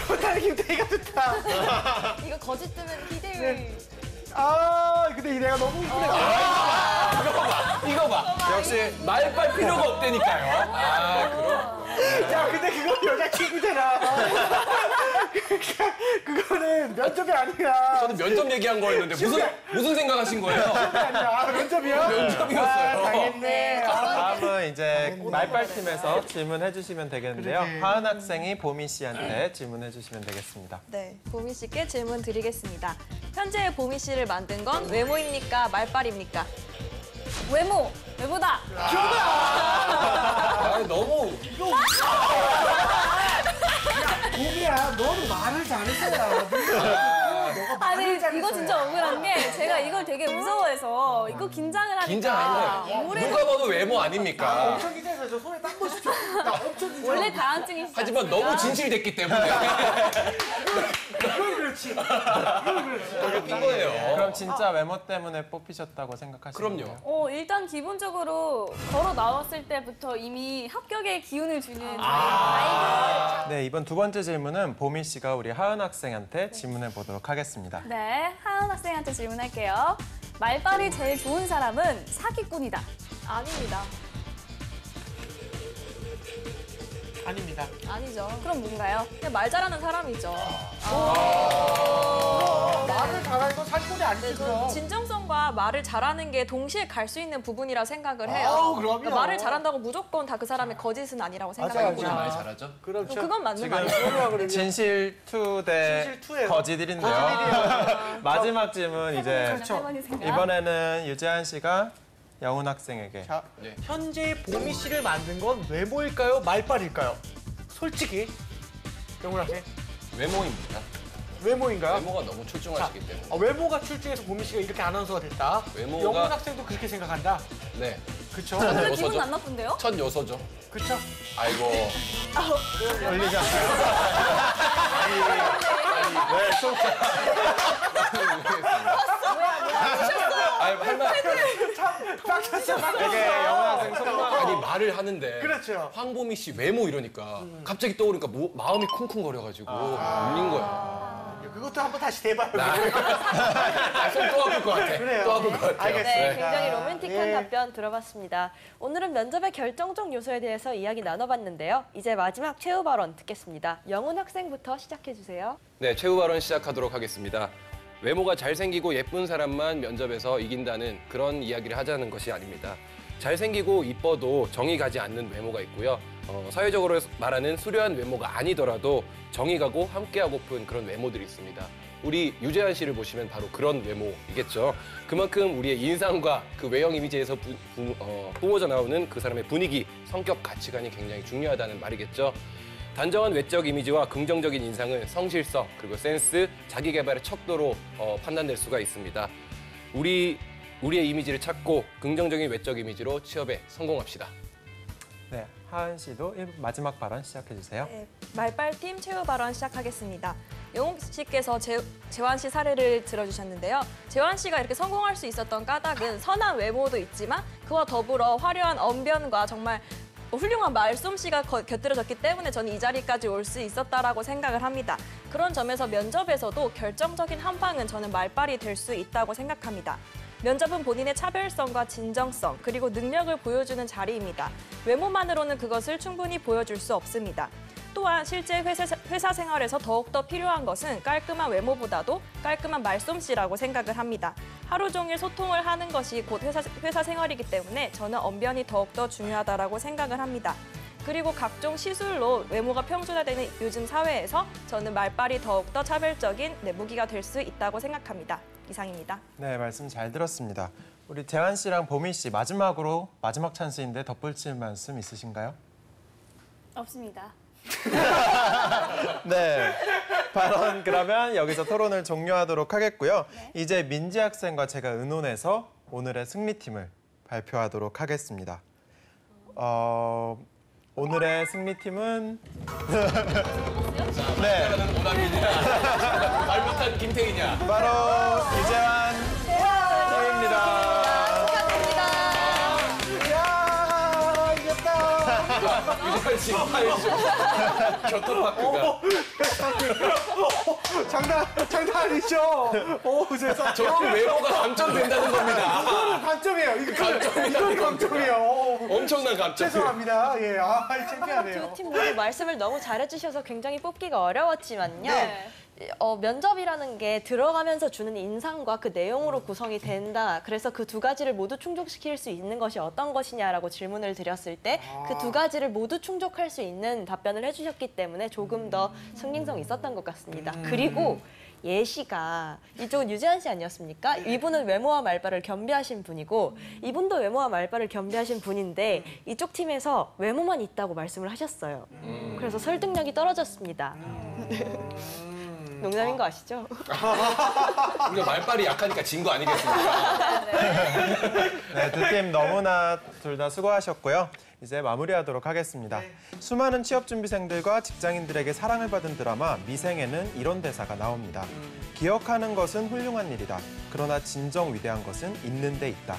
못하는 김태희가 좋다. 이거 거짓 뜨면 희대율. 아, 근데 내가 너무 웃기네. 이거 봐. 역시 말빨 필요가 없다니까요. 아, 그럼. 야, 근데 그건 여자친구잖아. 그거는 면접이 아니라. 저는 면접 얘기한 거였는데 무슨 생각하신 거예요? 아니야. 면접이요? 면접이었어요. 당했네. 다음은 이제 말빨팀에서 질문해 주시면 되겠는데요. 그러게. 하은 학생이 보미 씨한테 질문해 주시면 되겠습니다. 네, 보미 씨께 질문 드리겠습니다. 현재 보미 씨를 만든 건 외모입니까? 말빨입니까? 외모다. 아, 너무. 봄이야, 너는 말을 잘했어야. 아니 이거 진짜 억울한 게 제가 이걸 되게 무서워해서 이거 긴장을 하니까 긴장 안 해요. 누가 봐도 외모 아닙니까? 엄청 긴장해서 저 손에 땀 보십시오. 나 엄청 긴장. 원래 다한증이 있어요. 하지만 너무 진실됐기 때문에. 이건 그렇지. 낀 거예요. 그럼 진짜 외모 때문에 뽑히셨다고 생각하시나요? 그럼요. 일단 기본적으로 걸어 나왔을 때부터 이미 합격의 기운을 주는 네, 이번 두 번째 질문은 보미 씨가 우리 하은 학생한테 질문해 보도록 하겠습니다. 네, 하은 학생한테 질문할게요. 말빨이 제일 좋은 사람은 사기꾼이다. 아닙니다. 아닙니다. 아니죠. 그럼 뭔가요? 그냥 말 잘하는 사람이죠. 말을 잘하는 건 사기꾼이 아니지, 네, 그럼. 저는 진정성과 말을 잘하는 게 동시에 갈 수 있는 부분이라 생각을 해요. 그럼요. 그러니까 말을 잘한다고 무조건 다 그 사람의 거짓은 아니라고 생각합니다. 맞아요. 말 잘하죠? 그렇죠. 그건 맞는 지금 말이죠. 진실 2 대 진실 2예요. 거짓 1인데요. 마지막 질문 이제 그렇죠. 할머니 생각. 이번에는 유재한 씨가 영훈 학생에게 자, 네. 현재 보미 씨를 만든 건 외모일까요? 말빨일까요? 솔직히, 영훈 학생, 외모입니다. 외모인가요? 외모가 너무 출중하시기 때문에. 외모가 출중해서 보미 씨가 이렇게 아나운서가 됐다. 외모가- 영훈 학생도 그렇게 생각한다. 네. 그쵸? 근데 요소죠. 기분 안 나쁜데요? 첫 요소죠. 그쵸? 아이고. 열리지 않아요. 아니, 할 말. 되게 영훈 학생 속마 아니, 말을 하는데. 그렇죠. 황보미 씨 외모 이러니까 갑자기 떠오르니까 마음이 쿵쿵거려가지고 울린 거야. 그것도 한번 다시 대봐요. 손또 아플 것 같아. 그래요. 또 아플 것 같아. 알겠습니다. 네, 굉장히 로맨틱한 예. 답변 들어봤습니다. 오늘은 면접의 결정적 요소에 대해서 이야기 나눠봤는데요. 이제 마지막 최후 발언 듣겠습니다. 영훈 학생부터 시작해주세요. 네, 최후 발언 시작하도록 하겠습니다. 외모가 잘생기고 예쁜 사람만 면접에서 이긴다는 그런 이야기를 하자는 것이 아닙니다. 잘생기고 이뻐도 정이 가지 않는 외모가 있고요. 사회적으로 말하는 수려한 외모가 아니더라도 정이 가고 함께하고픈 그런 외모들이 있습니다. 우리 유재한 씨를 보시면 바로 그런 외모이겠죠. 그만큼 우리의 인상과 그 외형 이미지에서 뿜어져 나오는 그 사람의 분위기, 성격, 가치관이 굉장히 중요하다는 말이겠죠. 단정한 외적 이미지와 긍정적인 인상은 성실성, 그리고 센스, 자기 개발의 척도로 판단될 수가 있습니다. 우리의 이미지를 찾고 긍정적인 외적 이미지로 취업에 성공합시다. 네, 하은 씨도 마지막 발언 시작해 주세요. 네, 말빨팀 최후 발언 시작하겠습니다. 영웅 씨께서 재환 씨 사례를 들어주셨는데요. 재환 씨가 이렇게 성공할 수 있었던 까닭은 선한 외모도 있지만 그와 더불어 화려한 언변과 정말 훌륭한 말솜씨가 곁들여졌기 때문에 저는 이 자리까지 올 수 있었다라고 생각을 합니다. 그런 점에서 면접에서도 결정적인 한 방은 저는 말빨이 될 수 있다고 생각합니다. 면접은 본인의 차별성과 진정성, 그리고 능력을 보여주는 자리입니다. 외모만으로는 그것을 충분히 보여줄 수 없습니다. 또한 실제 회사 생활에서 더욱더 필요한 것은 깔끔한 외모보다도 깔끔한 말솜씨라고 생각을 합니다. 하루 종일 소통을 하는 것이 곧 회사 생활이기 때문에 저는 언변이 더욱더 중요하다고 생각을 합니다. 그리고 각종 시술로 외모가 평준화되는 요즘 사회에서 저는 말빨이 더욱더 차별적인 무기가 될 수 있다고 생각합니다. 이상입니다. 네, 말씀 잘 들었습니다. 우리 재환 씨랑 보미 씨 마지막으로 마지막 찬스인데 덧붙일 말씀 있으신가요? 없습니다. 네, 발언 그러면 여기서 토론을 종료하도록 하겠고요. 이제 민지 학생과 제가 의논해서 오늘의 승리팀을 발표하도록 하겠습니다. 오늘의 승리팀은 네, 오남이냐, 말 못한 김태희냐. 바로 유재환 팀입니다. 축하드립니다. 유재환 씨 교통파크가 장난 아니죠? 세상에. 저런 외모가 감점된다는 겁니다. 이거는 감점이에요. 이건 감점이에요. 엄청난 감점. 죄송합니다. 예, 창피하네요. 두 팀 모두 말씀을 너무 잘해주셔서 굉장히 뽑기가 어려웠지만요. 네. 면접이라는 게 들어가면서 주는 인상과 그 내용으로 구성이 된다. 그래서 그 두 가지를 모두 충족시킬 수 있는 것이 어떤 것이냐라고 질문을 드렸을 때 그 두 가지를 모두 충족할 수 있는 답변을 해주셨기 때문에 조금 더 승리성이 있었던 것 같습니다. 그리고 예시가 이쪽은 유재한 씨 아니었습니까? 이분은 외모와 말발을 겸비하신 분이고 이분도 외모와 말발을 겸비하신 분인데 이쪽 팀에서 외모만 있다고 말씀을 하셨어요. 그래서 설득력이 떨어졌습니다. 농담인 거 아시죠? 우리가 말빨이 약하니까 진 거 아니겠습니까? 네, 두 팀 너무나 둘 다 수고하셨고요. 이제 마무리하도록 하겠습니다. 수많은 취업준비생들과 직장인들에게 사랑을 받은 드라마 미생에는 이런 대사가 나옵니다. 기억하는 것은 훌륭한 일이다. 그러나 진정 위대한 것은 있는 데 있다.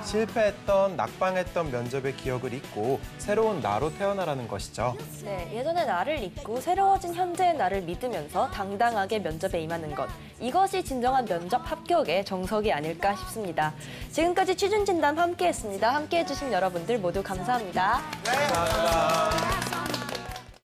실패했던, 낙방했던 면접의 기억을 잊고 새로운 나로 태어나라는 것이죠. 네, 예전의 나를 잊고 새로워진 현재의 나를 믿으면서 당당하게 면접에 임하는 것. 이것이 진정한 면접 합격의 정석이 아닐까 싶습니다. 지금까지 취준진담 함께했습니다. 함께해주신 여러분들 모두 감사합니다. 감사합니다.